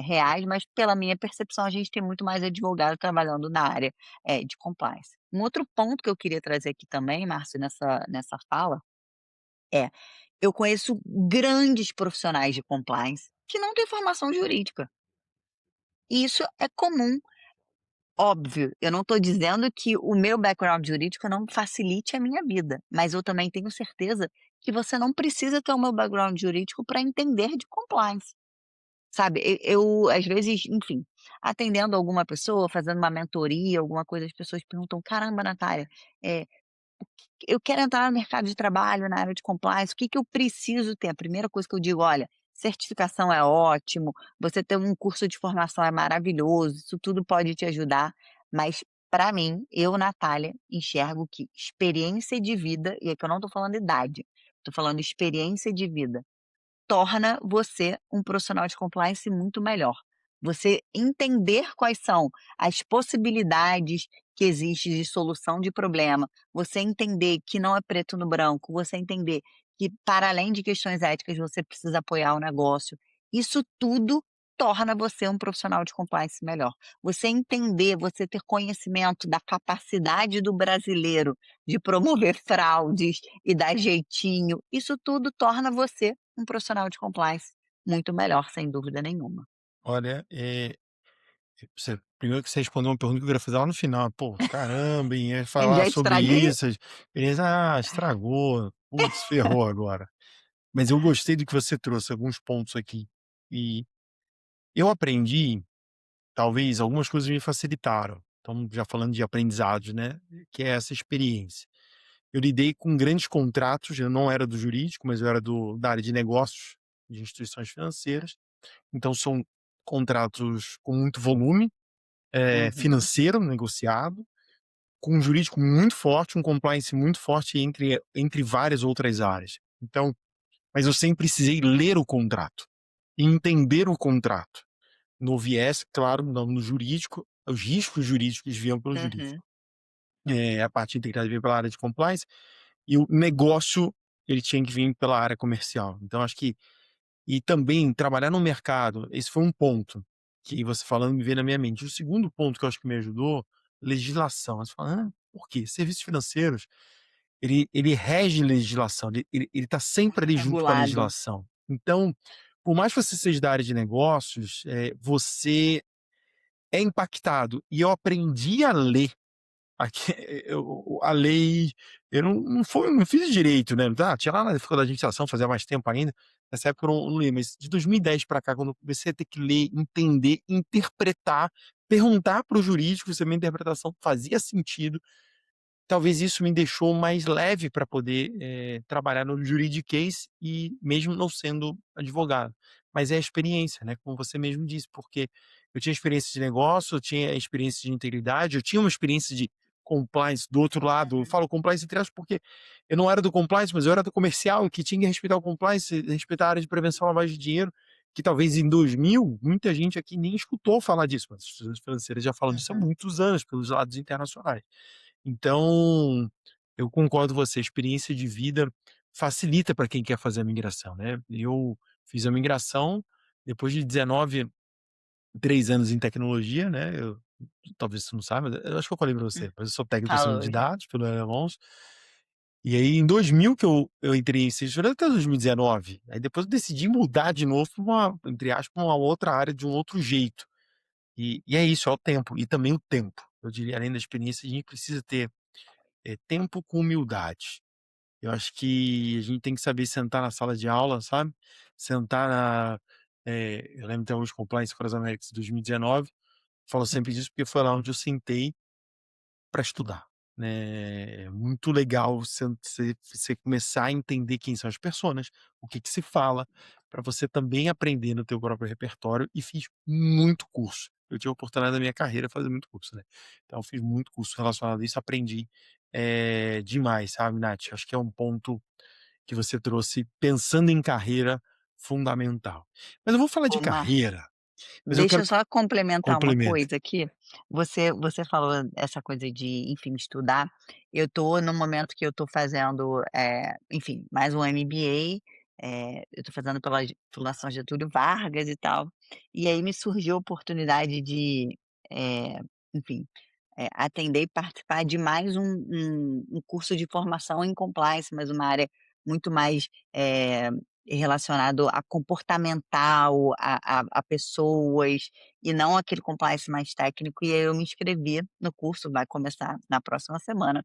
reais, mas pela minha percepção a gente tem muito mais advogado trabalhando na área, de compliance. Um outro ponto que eu queria trazer aqui também, Márcio, nessa fala, é, eu conheço grandes profissionais de compliance que não têm formação jurídica, e isso é comum. Óbvio, eu não estou dizendo que o meu background jurídico não facilite a minha vida, mas eu também tenho certeza que você não precisa ter o meu background jurídico para entender de compliance. Sabe, eu às vezes, enfim, atendendo alguma pessoa, fazendo uma mentoria, alguma coisa, as pessoas perguntam: "Caramba, Natália, eh, eu quero entrar no mercado de trabalho, na área de compliance, o que que eu preciso ter?" A primeira coisa que eu digo: "Olha, certificação é ótimo, você ter um curso de formação é maravilhoso, isso tudo pode te ajudar, mas para mim, eu, Natália, enxergo que experiência de vida", e aqui eu não estou falando idade, estou falando experiência de vida, torna você um profissional de compliance muito melhor. Você entender quais são as possibilidades que existem de solução de problema, você entender que não é preto no branco, você entender que para além de questões éticas você precisa apoiar o negócio. Isso tudo torna você um profissional de compliance melhor. Você entender, você ter conhecimento da capacidade do brasileiro de promover fraudes e dar jeitinho, isso tudo torna você um profissional de compliance muito melhor, sem dúvida nenhuma. Olha, você primeiro que você respondeu uma pergunta que eu queria fazer lá no final. Pô, caramba, hein, ia falar Já sobre estraguei? isso, beleza, estragou, putz, ferrou agora. Mas eu gostei do que você trouxe, alguns pontos aqui. E eu aprendi, talvez algumas coisas me facilitaram. Então, já falando de aprendizados, né, que é essa experiência. Eu lidei com grandes contratos, eu não era do jurídico, mas eu era da área de negócios de instituições financeiras. Então são contratos com muito volume, Uhum, financeiro negociado, com um jurídico muito forte, um compliance muito forte entre várias outras áreas. Então, mas eu sempre precisei ler o contrato e entender o contrato. No viés, claro, não no jurídico, os riscos jurídicos vinham pelo uhum. jurídico. A parte integrada veio pela área de compliance e o negócio, ele tinha que vir pela área comercial. Então acho que e também trabalhar no mercado, esse foi um ponto que você falando me veio na minha mente. O segundo ponto que eu acho que me ajudou, legislação. Aí você fala: por quê? Serviços financeiros, ele rege legislação, ele tá sempre ali junto com a Regulado. legislação. Então, por mais que você seja da área de negócios, você é impactado. E eu aprendi a ler aqui a lei, eu não fiz direito, né, tinha lá na faculdade de administração, fazia mais tempo ainda, nessa época eu não li, mas de 2010 para cá, quando eu comecei a ter que ler, entender, interpretar, perguntar para o jurídico se a minha interpretação fazia sentido. Talvez isso me deixou mais leve para poder, trabalhar no juridiquês e mesmo não sendo advogado. Mas é a experiência, né, como você mesmo disse, porque eu tinha experiência de negócio, eu tinha experiência de integridade, eu tinha uma experiência de compliance do outro lado. Eu Uhum, falo compliance entre aspas, porque eu não era do compliance, mas eu era do comercial, que tinha que respeitar o compliance, respeitar a área de prevenção à lavagem de dinheiro, que talvez em 2000 muita gente aqui nem escutou falar disso, mas as instituições financeiras já falam disso há uhum. muitos anos pelos lados internacionais. Então, eu concordo com você, a experiência de vida facilita para quem quer fazer a migração, né. Eu fiz a migração depois de 19 3 anos em tecnologia, né, talvez você não saiba, eu acho que eu falei para você, mas eu sou técnico em sistema Falou de já. dados pelo Alonso, e aí em 2000 que eu entrei em ciência até 2019, aí depois eu decidi mudar de novo para uma, entre aspas, uma outra área de um outro jeito. E é isso, é o tempo, e também o tempo. Eu diria, além da experiência, a gente precisa ter tempo com humildade. Eu acho que a gente tem que saber sentar na sala de aula, sabe? Sentar na. Eu lembro até hoje, Compliance com as Américas de 2019, falo sempre disso porque foi lá onde eu sentei para estudar, né. É muito legal você começar a entender quem são as pessoas, o que que se fala, para você também aprender no teu próprio repertório e fiz muito curso. Eu tive a oportunidade na minha carreira fazer muito curso, né. Então eu fiz muito curso relacionado a isso, aprendi, demais, sabe, Nath. Acho que é um ponto que você trouxe pensando em carreira fundamental. Mas eu vou falar de Ô, Márcio, carreira, mas eu deixa quero eu só complementar uma complemento. coisa aqui. Você falou essa coisa de, enfim, estudar. Eu estou no momento que eu estou fazendo, enfim, mais um MBA, eu estou fazendo pela Fundação Getúlio Vargas e tal, e aí me surgiu a oportunidade de, eh, enfim, atender e participar de mais um curso de formação em compliance, mas uma área muito mais, relacionado a comportamental, a pessoas, e não aquele compliance mais técnico, e aí eu me inscrevi no curso, vai começar na próxima semana.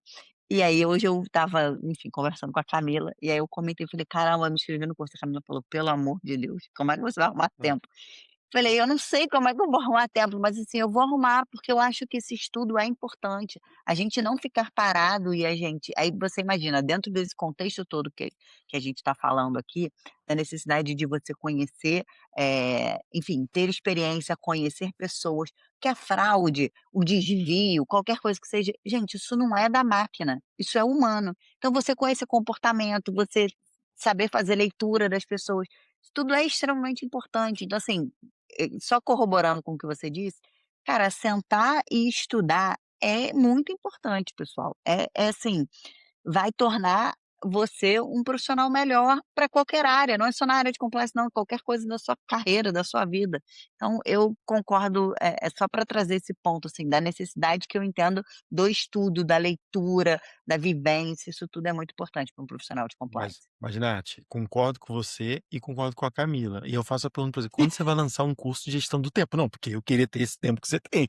E aí hoje eu estava, enfim, conversando com a Camila, e aí eu comentei, falei: "Caramba, eu me inscrevi no curso", a Camila falou: "Pelo amor de Deus, como é que você vai arrumar tempo?". Falei: "Eu não sei como é que eu vou arrumar tempo, mas, assim, eu vou arrumar, porque eu acho que esse estudo é importante. A gente não ficar parado e a gente" aí você imagina, dentro desse contexto todo que a gente está falando aqui, da necessidade de você conhecer, enfim, ter experiência, conhecer pessoas, que a fraude, o desvio, qualquer coisa que seja gente, isso não é da máquina, isso é humano. Então você conhecer comportamento, você saber fazer leitura das pessoas, isso tudo é extremamente importante. Então, assim, só corroborando com o que você disse, cara, sentar e estudar é muito importante, pessoal. É assim, vai tornar você um profissional melhor para qualquer área, não é só na área de compliance não, qualquer coisa da sua carreira, da sua vida. Então eu concordo, é só para trazer esse ponto, assim, da necessidade que eu entendo do estudo, da leitura, da vivência, isso tudo é muito importante para um profissional de compliance. Mas Nath, concordo com você e concordo com a Camila. E eu faço a pergunta pra você: quando você vai lançar um curso de gestão do tempo? Não, porque eu queria ter esse tempo que você tem.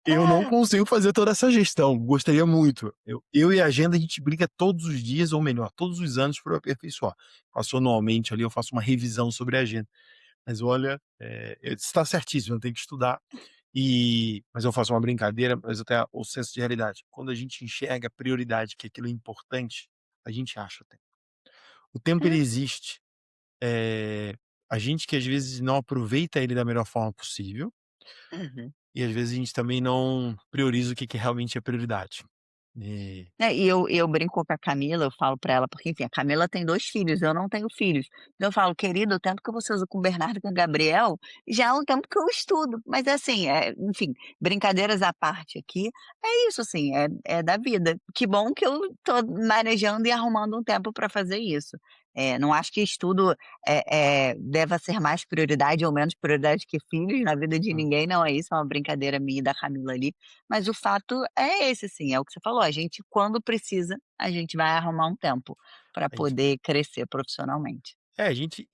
Eu não É. consigo fazer toda essa gestão, gostaria muito. Eu e a agenda, a gente briga todos os dias, ou melhor, todos os anos para aperfeiçoar. Faço anualmente ali, eu faço uma revisão sobre a agenda. Mas olha, você está certíssimo, eu tenho que estudar. Mas eu faço uma brincadeira, mas eu tenho o senso de realidade. Quando a gente enxerga a prioridade, que aquilo é importante, a gente acha tempo. O tempo ele É. existe, eh, a gente que às vezes não aproveita ele da melhor forma possível, Uhum. e às vezes a gente também não prioriza o que realmente é prioridade. E É, e eu brinco com a Camila, eu falo pra ela porque, enfim, a Camila tem 2 filhos, eu não tenho filhos. Então eu falo: "Querido, o tempo que você usa com o Bernardo e com o Gabriel, já é um tempo que eu estudo". Mas é assim, enfim, brincadeiras à parte aqui, é isso assim, é da vida. Que bom que eu tô manejando e arrumando um tempo para fazer isso. Não acho que estudo, deva ser mais prioridade ou menos prioridade que filhos na vida de hum, ninguém, não é isso, é uma brincadeira minha e da Camila ali. Mas o fato é esse, assim, é o que você falou, a gente quando precisa, a gente vai arrumar um tempo para a gente poder crescer profissionalmente. a gente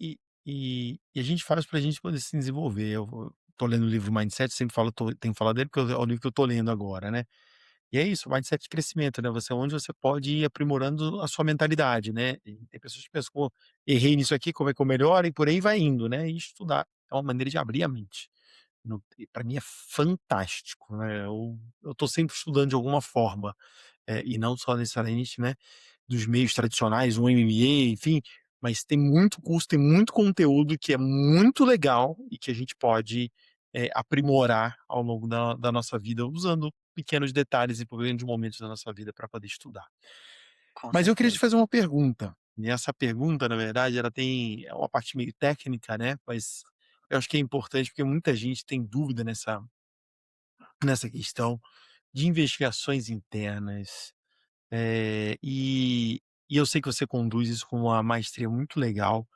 a gente faz pra gente poder se desenvolver. Eu tô lendo o livro Mindset, sempre falo tenho falado dele, porque é o livro que eu tô lendo agora, né. E é isso, mindset de crescimento, né, onde você pode ir aprimorando a sua mentalidade, né. E tem pessoas que pensam: "Pô, errei nisso aqui, como é que eu melhoro?" E por aí vai indo, né. E estudar é uma maneira de abrir a mente. Para mim é fantástico, né, eu tô sempre estudando de alguma forma, e não só necessariamente, né, dos meios tradicionais, um MBA, enfim, mas tem muito curso, tem muito conteúdo que é muito legal e que a gente pode, aprimorar ao longo da nossa vida, usando pequenos detalhes e grandes momentos da nossa vida para poder estudar. Com Mas eu queria te certeza. fazer uma pergunta, e essa pergunta, na verdade, é uma parte meio técnica, né, mas eu acho que é importante, porque muita gente tem dúvida nessa questão de investigações internas, e eu sei que você conduz isso com uma maestria muito legal,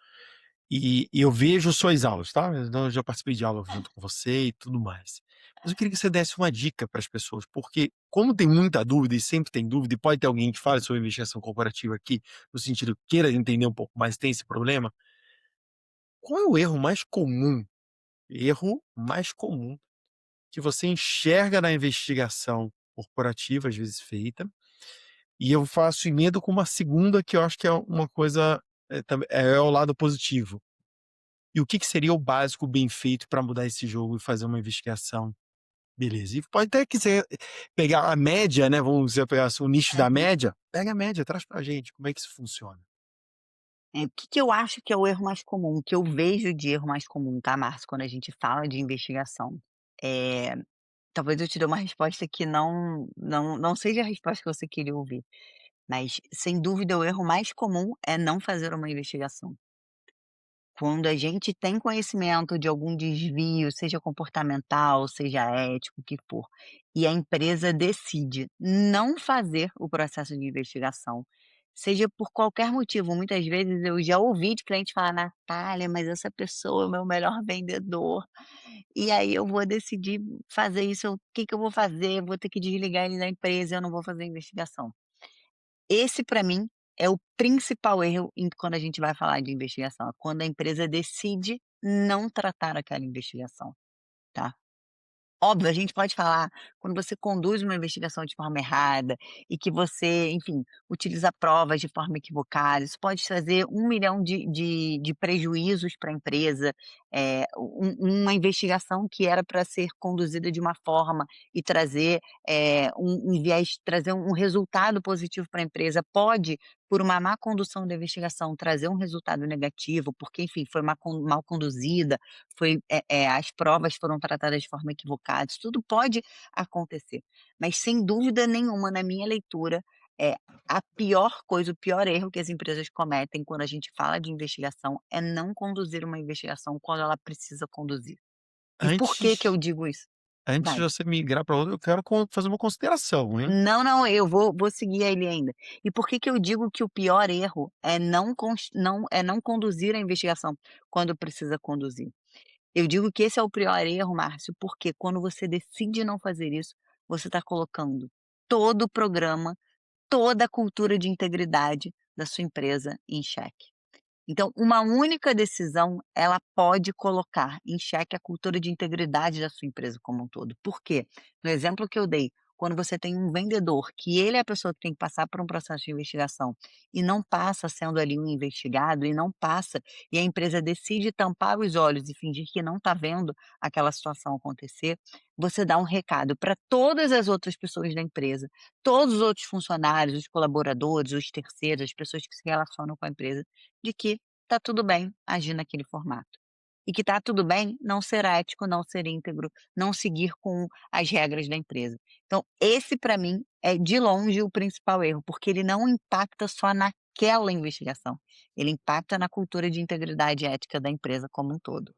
e eu vejo suas aulas, tá, então eu já participei de aula junto com você e tudo mais. Mas eu queria que você desse uma dica para as pessoas, porque como tem muita dúvida e sempre tem dúvida, e pode ter alguém que fale sobre investigação corporativa aqui, no sentido queira entender um pouco mais, tem esse problema, qual é o erro mais comum que você enxerga na investigação corporativa, às vezes feita, e eu faço emenda com uma segunda que eu acho que é uma coisa, é o lado positivo. E o que que seria o básico bem feito para mudar esse jogo e fazer uma investigação? Beleza. E pode até quiser pegar a média, né, vamos dizer, pegar assim, o nicho da Uhum. média, pega a média, traz pra gente, como é que isso funciona? O que que eu acho que é o erro mais comum, o que eu vejo de erro mais comum, tá, Márcio, quando a gente fala de investigação? Eh, Talvez eu te dê uma resposta que não seja a resposta que você queria ouvir, mas sem dúvida o erro mais comum é não fazer uma investigação. Quando a gente tem conhecimento de algum desvio, seja comportamental, seja ético, o que for, e a empresa decide não fazer o processo de investigação, seja por qualquer motivo, muitas vezes eu já ouvi de cliente falar: "Natália, mas essa pessoa é o meu melhor vendedor, e aí eu vou decidir fazer isso, o que que eu vou fazer? Vou ter que desligar ele da empresa, eu não vou fazer investigação". Esse para mim é o principal erro quando a gente vai falar de investigação, é quando a empresa decide não tratar aquela investigação, tá. Óbvio, a gente pode falar, quando você conduz uma investigação de forma errada e que você, enfim, utiliza provas de forma equivocada, isso pode trazer 1.000.000 de prejuízos para a empresa, uma investigação que era para ser conduzida de uma forma e trazer, um viés, trazer um resultado positivo para a empresa, pode, por uma má condução da investigação, trazer um resultado negativo, porque, enfim, foi mal conduzida, as provas foram tratadas de forma equivocada, isso tudo pode acontecer. Mas sem dúvida nenhuma, na minha leitura, é a pior coisa, o pior erro que as empresas cometem quando a gente fala de investigação, é não conduzir uma investigação quando ela precisa conduzir. E por que que eu Antes digo isso? antes de Vai. você migrar para outra, eu quero fazer uma consideração, hein. Não, não, eu vou seguir ele ainda. E por que que eu digo que o pior erro é não conduzir a investigação quando precisa conduzir? Eu digo que esse é o pior erro, Márcio, porque quando você decide não fazer isso, você está colocando todo o programa, toda a cultura de integridade da sua empresa em xeque. Então, uma única decisão, ela pode colocar em xeque a cultura de integridade da sua empresa como um todo. Por quê? No exemplo que eu dei, quando você tem um vendedor, que ele é a pessoa que tem que passar por um processo de investigação e não passa sendo ali um investigado e não passa, e a empresa decide tampar os olhos e fingir que não está vendo aquela situação acontecer, você dá um recado para todas as outras pessoas da empresa, todos os outros funcionários, os colaboradores, os terceiros, as pessoas que se relacionam com a empresa, de que tá tudo bem agir naquele formato. E que tá tudo bem não ser ético, não ser íntegro, não seguir com as regras da empresa. Então, esse para mim é de longe o principal erro, porque ele não impacta só naquela investigação, ele impacta na cultura de integridade ética da empresa como um todo.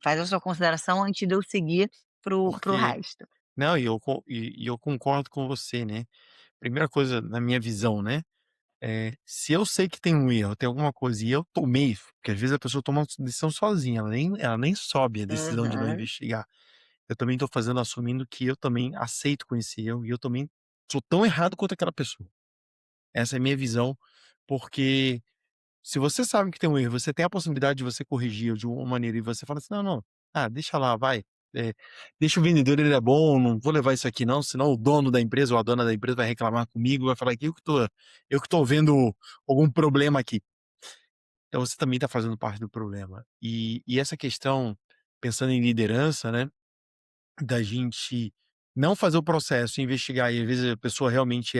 Faz a sua consideração antes de eu seguir para o Porque resto. não, e eu concordo com você, né. Primeira coisa na minha visão, né, se eu sei que tem um erro, tem alguma coisa e eu tomei, porque às vezes a pessoa toma uma decisão sozinha, ela nem sobe a decisão de não Aham. investigar. Eu também estou fazendo assumindo que eu também aceito com esse erro e eu também sou tão errado quanto aquela pessoa. Essa é a minha visão, porque se você sabe que tem um erro, você tem a possibilidade de você corrigir de uma maneira e você fala assim: "Não, não, deixa lá, vai, eh, deixa o vendedor, ele é bom, não vou levar isso aqui não, senão o dono da empresa ou a dona da empresa vai reclamar comigo, vai falar que eu que tô vendo algum problema aqui". Então você também está fazendo parte do problema. E essa questão, pensando em liderança, né, da gente não fazer o processo, investigar e às vezes a pessoa realmente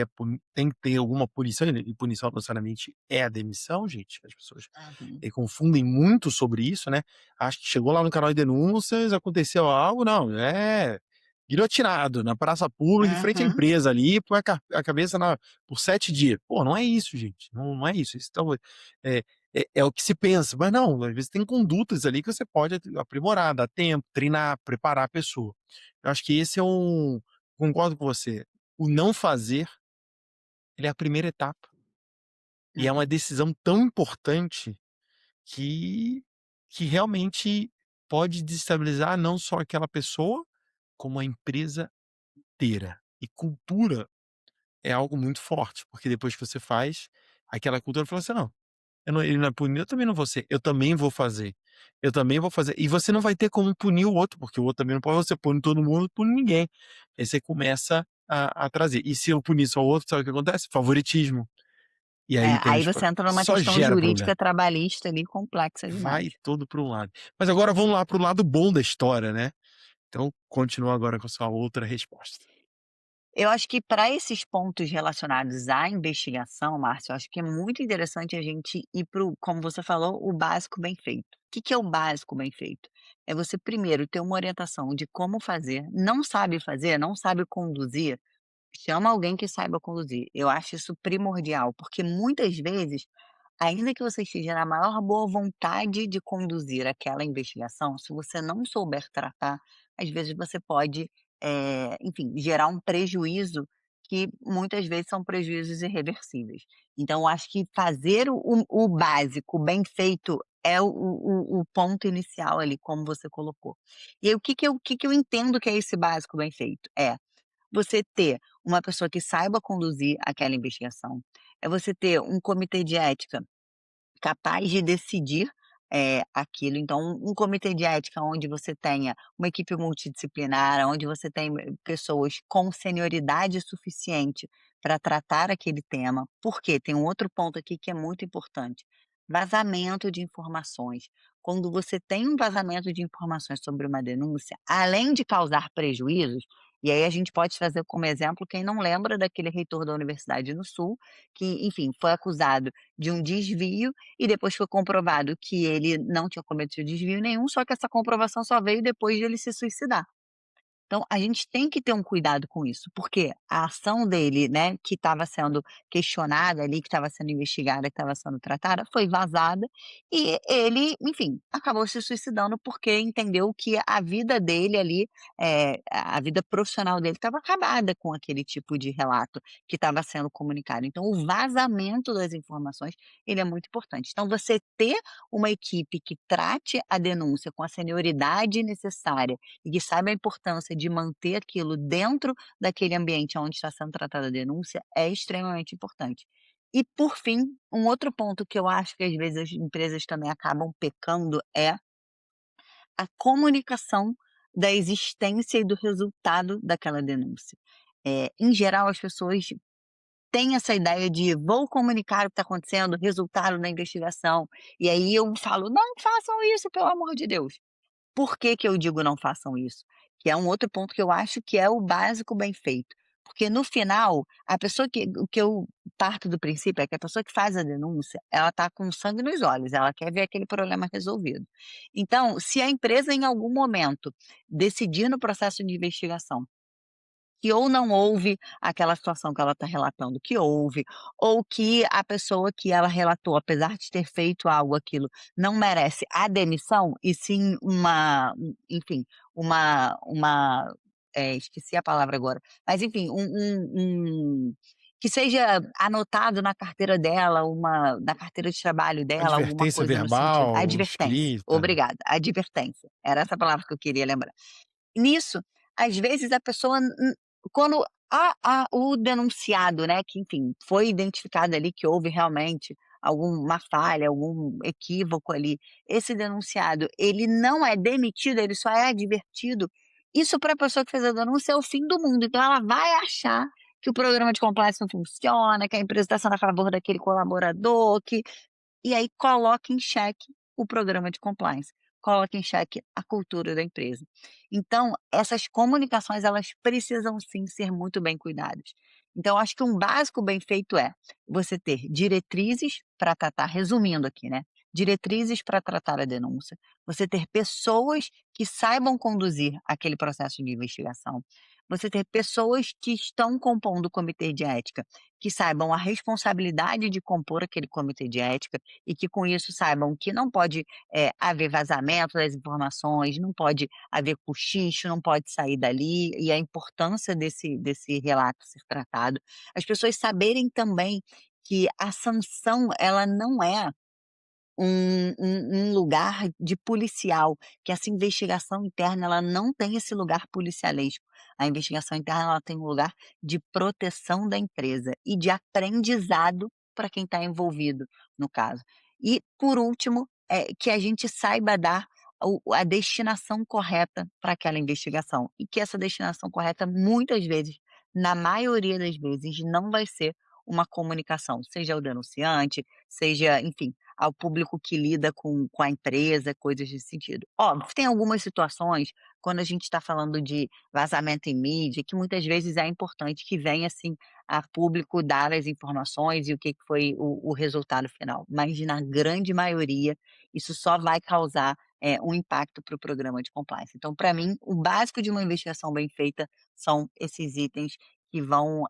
tem que ter alguma punição, e punição não necessariamente é a demissão, gente. As pessoas, Uhum. confundem muito sobre isso, né. Acho que chegou lá no canal de denúncias, aconteceu algo, não, guilhotinado na praça pública, em frente à Uhum. empresa ali, põe a cabeça por 7 dias. Pô, não é isso gente, não é isso. Isso então, é o que se pensa, mas não, às vezes tem condutas ali que você pode aprimorar, dar tempo, treinar, preparar a pessoa. Eu acho que esse é concordo com você, o não fazer, ele é a primeira etapa, e é uma Uhum. decisão tão importante que que realmente pode desestabilizar não só aquela pessoa, como a empresa inteira. E cultura é algo muito forte, porque depois que você faz, aquela cultura fala assim: "Não, ele não é punido, eu também não vou ser, eu também vou fazer, eu também vou fazer". E você não vai ter como punir o outro, porque o outro também não pode, você pune todo mundo, pune ninguém. Aí você começa a trazer. E se eu punir só o outro, sabe o que acontece? Favoritismo. E aí É, tem aí os você entra numa só questão gera problema. jurídica trabalhista ali complexa demais. Vai todo para um lado. Mas agora vamos lá para o lado bom da história, né. Então continua agora com a sua outra resposta. Eu acho que para esses pontos relacionados à investigação, Márcio, eu acho que é muito interessante a gente ir para o, como você falou, o básico bem feito. O que que é o básico bem feito? É você primeiro ter uma orientação de como fazer, não sabe fazer, não sabe conduzir, chama alguém que saiba conduzir. Eu acho isso primordial, porque muitas vezes, ainda que você esteja na maior boa vontade de conduzir aquela investigação, se você não souber tratar, às vezes você pode, enfim, gerar um prejuízo que muitas vezes são prejuízos irreversíveis. Então eu acho que fazer o básico bem feito é o ponto inicial ali, como você colocou. E aí o que que eu entendo que é esse básico bem feito? É você ter uma pessoa que saiba conduzir aquela investigação, é você ter um comitê de ética capaz de decidir, aquilo. Então, um comitê de ética onde você tenha uma equipe multidisciplinar, onde você tem pessoas com senioridade suficiente para tratar aquele tema. Porque tem um outro ponto aqui que é muito importante: vazamento de informações. Quando você tem um vazamento de informações sobre uma denúncia, além de causar prejuízos, e aí a gente pode trazer como exemplo quem não lembra daquele reitor da Universidade no Sul, que, enfim, foi acusado de um desvio e depois foi comprovado que ele não tinha cometido desvio nenhum, só que essa comprovação só veio depois de ele se suicidar. Então a gente tem que ter um cuidado com isso, porque a ação dele, né, que estava sendo questionada ali, que estava sendo investigada, que estava sendo tratada, foi vazada e ele, enfim, acabou se suicidando porque entendeu que a vida dele ali, a vida profissional dele estava acabada com aquele tipo de relato que estava sendo comunicado. Então o vazamento das informações, ele é muito importante. Então você ter uma equipe que trate a denúncia com a senioridade necessária e que saiba a importância de manter aquilo dentro daquele ambiente onde está sendo tratada a denúncia é extremamente importante. E por fim, um outro ponto que eu acho que às vezes as empresas também acabam pecando é a comunicação da existência e do resultado daquela denúncia. Em geral, as pessoas têm essa ideia de: "Vou comunicar o que está acontecendo, o resultado da investigação", e aí eu falo: "Não façam isso, pelo amor de Deus". Por que que eu digo não façam isso? Que é um outro ponto que eu acho que é o básico bem feito. Porque no final, a pessoa o que eu parto do princípio é que a pessoa que faz a denúncia, ela está com sangue nos olhos, ela quer ver aquele problema resolvido. Então, se a empresa em algum momento decidir no processo de investigação que ou não houve aquela situação que ela está relatando que houve, ou que a pessoa que ela relatou, apesar de ter feito algo, aquilo, não merece a demissão, e sim enfim, esqueci a palavra agora, mas enfim, que seja anotado na carteira dela, na carteira de trabalho dela, alguma Advertência coisa no sentido verbal, advertência, escrita. obrigada, advertência, era essa palavra que eu queria lembrar. Nisso, às vezes a pessoa quando o denunciado, né, que enfim, foi identificado ali que houve realmente alguma falha, algum equívoco ali, esse denunciado, ele não é demitido, ele só é advertido, isso para a pessoa que fez a denúncia é o fim do mundo, então ela vai achar que o programa de compliance não funciona, que a empresa está sendo a favor daquele colaborador, que e aí coloca em xeque o programa de compliance, coloca em xeque a cultura da empresa. Então, essas comunicações elas precisam sim ser muito bem cuidadas. Então, acho que um básico bem feito é você ter diretrizes para tratar, resumindo aqui, né? Diretrizes para tratar a denúncia, você ter pessoas que saibam conduzir aquele processo de investigação, você ter pessoas que estão compondo o comitê de ética, que saibam a responsabilidade de compor aquele comitê de ética, e que com isso saibam que não pode, haver vazamento das informações, não pode haver cochicho, não pode sair dali, e a importância desse relato ser tratado. As pessoas saberem também que a sanção ela não é um lugar de policial, que essa investigação interna ela não tem esse lugar policialesco. A investigação interna ela tem um lugar de proteção da empresa e de aprendizado para quem está envolvido no caso. E, por último, que a gente saiba dar a destinação correta para aquela investigação e que essa destinação correta muitas vezes, na maioria das vezes, não vai ser uma comunicação, seja ao denunciante, seja, enfim, ao público que lida com a empresa, coisas nesse sentido. Óbvio, tem algumas situações, quando a gente está falando de vazamento em mídia, que muitas vezes é importante que venha, assim, a público dar as informações e o que que foi o resultado final, mas na grande maioria, isso só vai causar, um impacto para o programa de compliance. Então, para mim, o básico de uma investigação bem feita são esses itens que vão,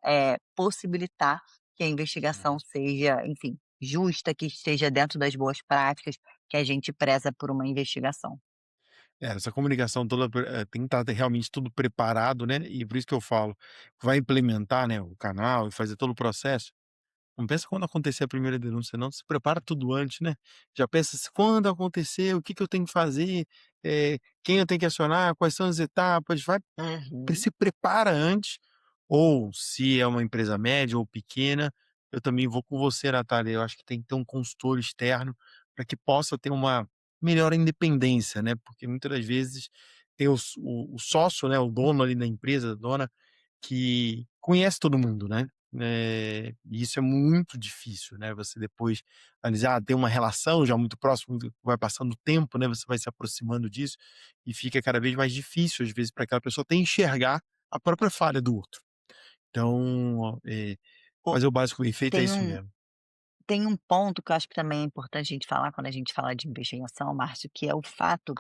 possibilitar que a investigação Uhum. seja, enfim, justa, que esteja dentro das boas práticas que a gente preza por uma investigação. É, essa comunicação toda tem que estar realmente tudo preparado, né, e por isso que eu falo, vai implementar, né, o canal e fazer todo o processo. Não pensa quando acontecer a primeira denúncia não, se prepara tudo antes, né. Já pensa se quando acontecer, o que que eu tenho que fazer, quem eu tenho que acionar, quais são as etapas, vai Uhum. se prepara antes, ou se é uma empresa média ou pequena, eu também vou com você, Natália, eu acho que tem que ter um consultor externo para que possa ter uma melhor independência, né, porque muitas das vezes tem o sócio, né, o dono ali da empresa, a dona, que conhece todo mundo, né, e isso é muito difícil, né, você depois analisar, ter uma relação já muito próxima, vai passando o tempo, né, você vai se aproximando disso, e fica cada vez mais difícil, às vezes, para aquela pessoa até enxergar a própria falha do outro. Então, O fazer o básico bem feito é tem isso um mesmo. tem um ponto que eu acho que também é importante a gente falar quando a gente fala de investigação, Márcio, que é o fato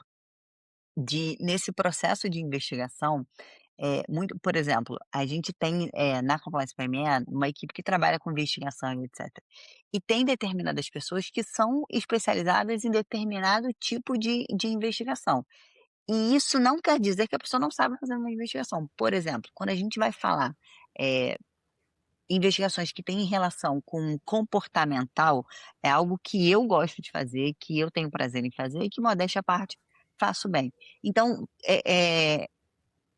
de, nesse processo de investigação, muito por exemplo, a gente tem, na Compliance PME, uma equipe que trabalha com investigação e etcétera. E tem determinadas pessoas que são especializadas em determinado tipo de investigação. E isso não quer dizer que a pessoa não sabe fazer uma investigação. Por exemplo, quando a gente vai falar, eh investigações que têm relação com comportamental, é algo que eu gosto de fazer, que eu tenho prazer em fazer e que, modéstia à parte, faço bem. Então,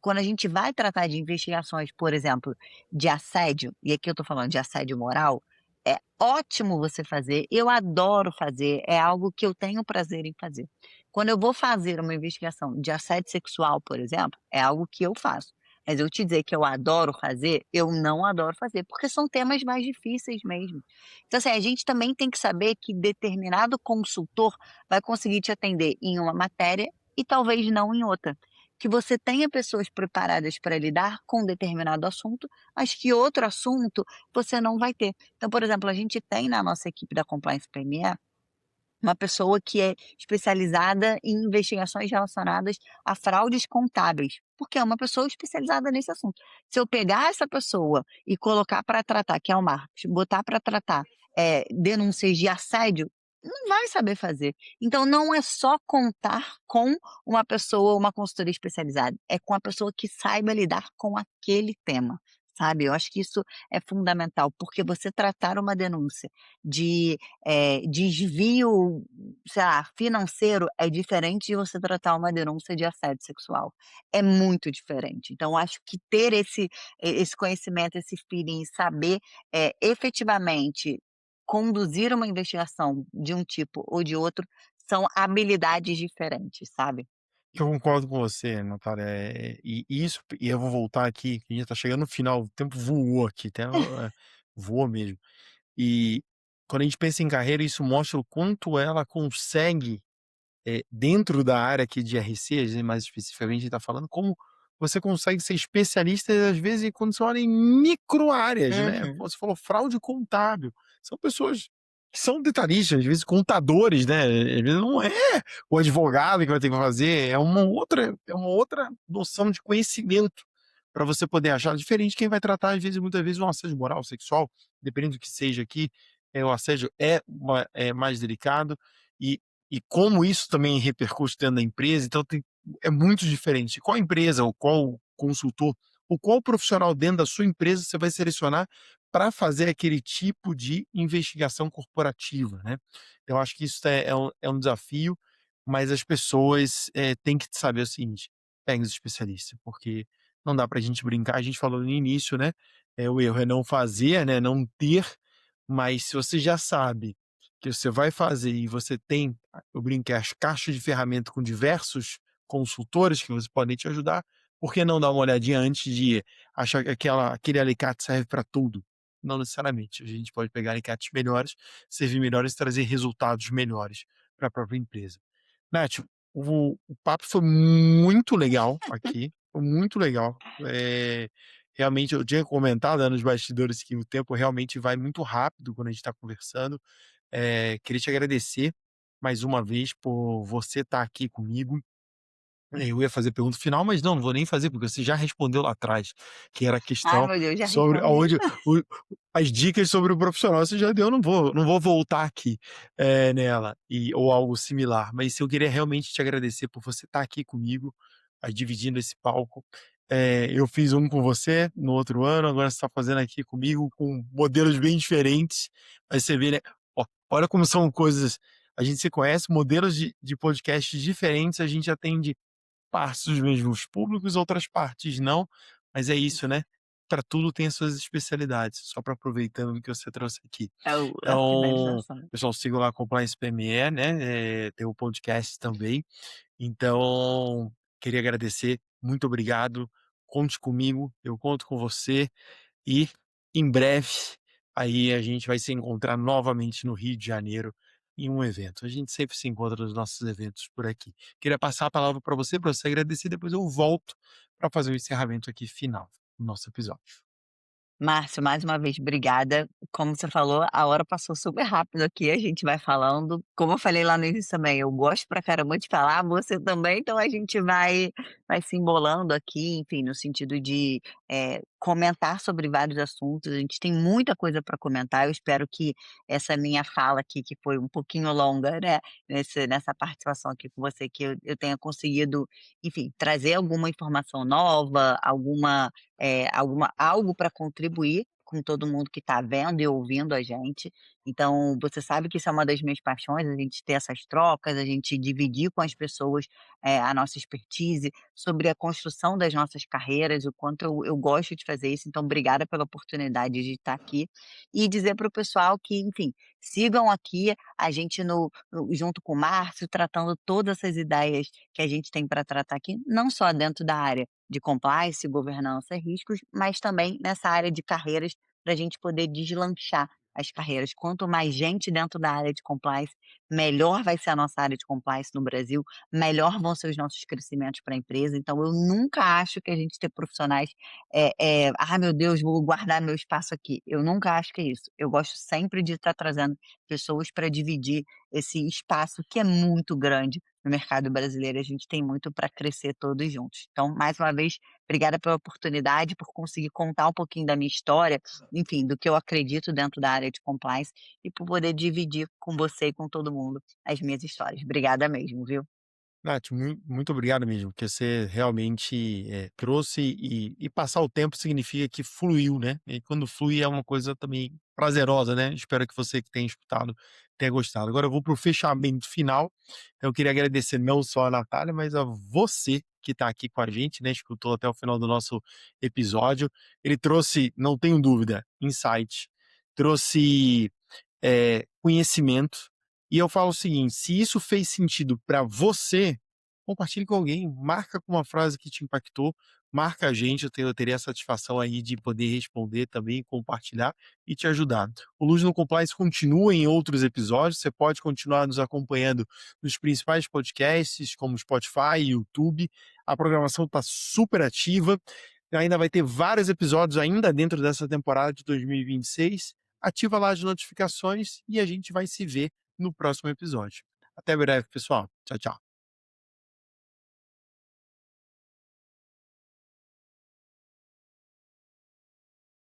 quando a gente vai tratar de investigações, por exemplo, de assédio, e aqui eu estou falando de assédio moral, é ótimo você fazer, eu adoro fazer, é algo que eu tenho prazer em fazer. Quando eu vou fazer uma investigação de assédio sexual, por exemplo, é algo que eu faço. Mas eu te dizer que eu adoro fazer, eu não adoro fazer, porque são temas mais difíceis mesmo. Então, assim, a gente também tem que saber que determinado consultor vai conseguir te atender em uma matéria e talvez não em outra, que você tenha pessoas preparadas para lidar com determinado assunto, mas que outro assunto você não vai ter. Então, por exemplo, a gente tem na nossa equipe da Compliance PME uma pessoa que é especializada em investigações relacionadas a fraudes contábeis, porque é uma pessoa especializada nesse assunto. Se eu pegar essa pessoa e colocar para tratar, que é o Marcos, botar para tratar, denúncias de assédio, não vai saber fazer. Então não é só contar com uma pessoa, uma consultoria especializada, é com a pessoa que saiba lidar com aquele tema, sabe. Eu acho que isso é fundamental, porque você tratar uma denúncia de desvio, sei lá, financeiro é diferente de você tratar uma denúncia de assédio sexual. É muito diferente. Então acho que ter esse conhecimento, esse feeling e saber, efetivamente conduzir uma investigação de um tipo ou de outro, são habilidades diferentes, sabe. Eu concordo com você, Natália, e eu vou voltar aqui, que a gente tá chegando no final, o tempo voou aqui, até, voou mesmo. E quando a gente pensa em carreira, isso mostra o quanto ela consegue, dentro da área aqui de RC, mais especificamente a gente tá falando, como você consegue ser especialista, às vezes, quando você olha em micro áreas, né. Uhum. Você falou fraude contábil, são pessoas que são detalhistas, às vezes contadores, né, às vezes não é o advogado que vai ter que fazer, é uma outra noção de conhecimento para você poder achar diferente de quem vai tratar, às vezes, muitas vezes, um assédio moral, sexual, dependendo do que seja aqui, o assédio é mais delicado, e e como isso também repercute dentro da empresa, então é muito diferente. Qual empresa ou qual consultor ou qual profissional dentro da sua empresa você vai selecionar para fazer aquele tipo de investigação corporativa, né. Eu acho que isso é um desafio, mas as pessoas, têm que saber o seguinte: pegue os especialistas, porque não dá para a gente brincar, a gente falou no início, né, o erro é não fazer, né, não ter, mas se você já sabe que você vai fazer e você tem, eu brinquei, as caixas de ferramenta com diversos consultores que você podem te ajudar, por que não dar uma olhadinha antes de achar que aquele alicate serve para tudo? Não necessariamente, a gente pode pegar alicates melhores, servir melhores e trazer resultados melhores para a própria empresa. Nath, o papo foi muito legal aqui, foi muito legal. Realmente eu tinha comentado, né, nos bastidores que o tempo realmente vai muito rápido quando a gente está conversando. Queria te agradecer mais uma vez por você estar aqui comigo. Eu ia fazer pergunta final, mas não vou nem fazer, porque você já respondeu lá atrás, que era a Ai questão meu Deus, já sobre respondi. aonde as dicas sobre o profissional você já deu, não vou voltar aqui, nela, ou algo similar, mas eu queria realmente te agradecer por você estar aqui comigo, dividindo esse palco. Eu fiz um com você no outro ano, agora você está fazendo aqui comigo com modelos bem diferentes, mas você vê, né, ó, olha como são coisas, a gente se conhece, modelos de podcasts diferentes, a gente atende partes dos mesmos públicos, outras partes não, mas é isso, né, para tudo tem as suas especialidades, só para aproveitando o que você trouxe aqui. É o a Então, finalização. pessoal, sigam lá a Compliance PME, né, tem o podcast também. Então, queria agradecer, muito obrigado, conte comigo, eu conto com você, e em breve, aí a gente vai se encontrar novamente no Rio de Janeiro em um evento. A gente sempre se encontra nos nossos eventos por aqui. Queria passar a palavra para você agradecer, depois eu volto para fazer o encerramento aqui final do nosso episódio. Márcio, mais uma vez, obrigada. Como você falou, a hora passou super rápido aqui, a gente vai falando. Como eu falei lá no início também, eu gosto pra caramba de falar, você também, então a gente vai se embolando aqui, enfim, no sentido de, comentar sobre vários assuntos. A gente tem muita coisa para comentar. Eu espero que essa minha fala aqui, que foi um pouquinho longa, né, nessa participação aqui com você, que eu tenha conseguido, enfim, trazer alguma informação nova, algo para contribuir com todo mundo que está vendo e ouvindo a gente. Então, você sabe que isso é uma das minhas paixões, a gente ter essas trocas, a gente dividir com as pessoas, a nossa expertise sobre a construção das nossas carreiras, o quanto eu gosto de fazer isso. Então, obrigada pela oportunidade de estar aqui e dizer para o pessoal que, enfim, sigam aqui a gente junto com o Márcio, tratando todas essas ideias que a gente tem para tratar aqui, não só dentro da área de compliance, governança e riscos, mas também nessa área de carreiras, para a gente poder deslanchar as carreiras. Quanto mais gente dentro da área de compliance, melhor vai ser a nossa área de compliance no Brasil, melhor vão ser os nossos crescimentos para a empresa. Então, eu nunca acho que a gente ter profissionais "Ah, meu Deus, vou guardar meu espaço aqui". Eu nunca acho que é isso. Eu gosto sempre de estar trazendo pessoas para dividir esse espaço que é muito grande no mercado brasileiro. A gente tem muito para crescer todos juntos. Então, mais uma vez, obrigada pela oportunidade, por conseguir contar um pouquinho da minha história, enfim, do que eu acredito dentro da área de compliance e por poder dividir com você e com todo mundo as minhas histórias. Obrigada mesmo, viu? Nath, muito obrigado mesmo, porque você realmente, trouxe e passar o tempo significa que fluiu, né, e quando flui é uma coisa também prazerosa, né, espero que você que tenha escutado tenha gostado. Agora eu vou para o fechamento final, então eu queria agradecer não só a Natália, mas a você que está aqui com a gente, né, escutou até o final do nosso episódio. Ele trouxe, não tenho dúvida, insight, trouxe conhecimento. E eu falo o seguinte: se isso fez sentido para você, compartilhe com alguém, marca com uma frase que te impactou, marca a gente, eu teria a satisfação aí de poder responder também, compartilhar e te ajudar. O Luz no Compliance continua em outros episódios, você pode continuar nos acompanhando nos principais podcasts, como Spotify, YouTube. A programação está super ativa, ainda vai ter vários episódios ainda dentro dessa temporada de 2026. Ativa lá as notificações e a gente vai se ver no próximo episódio. Até breve, pessoal. Tchau, tchau.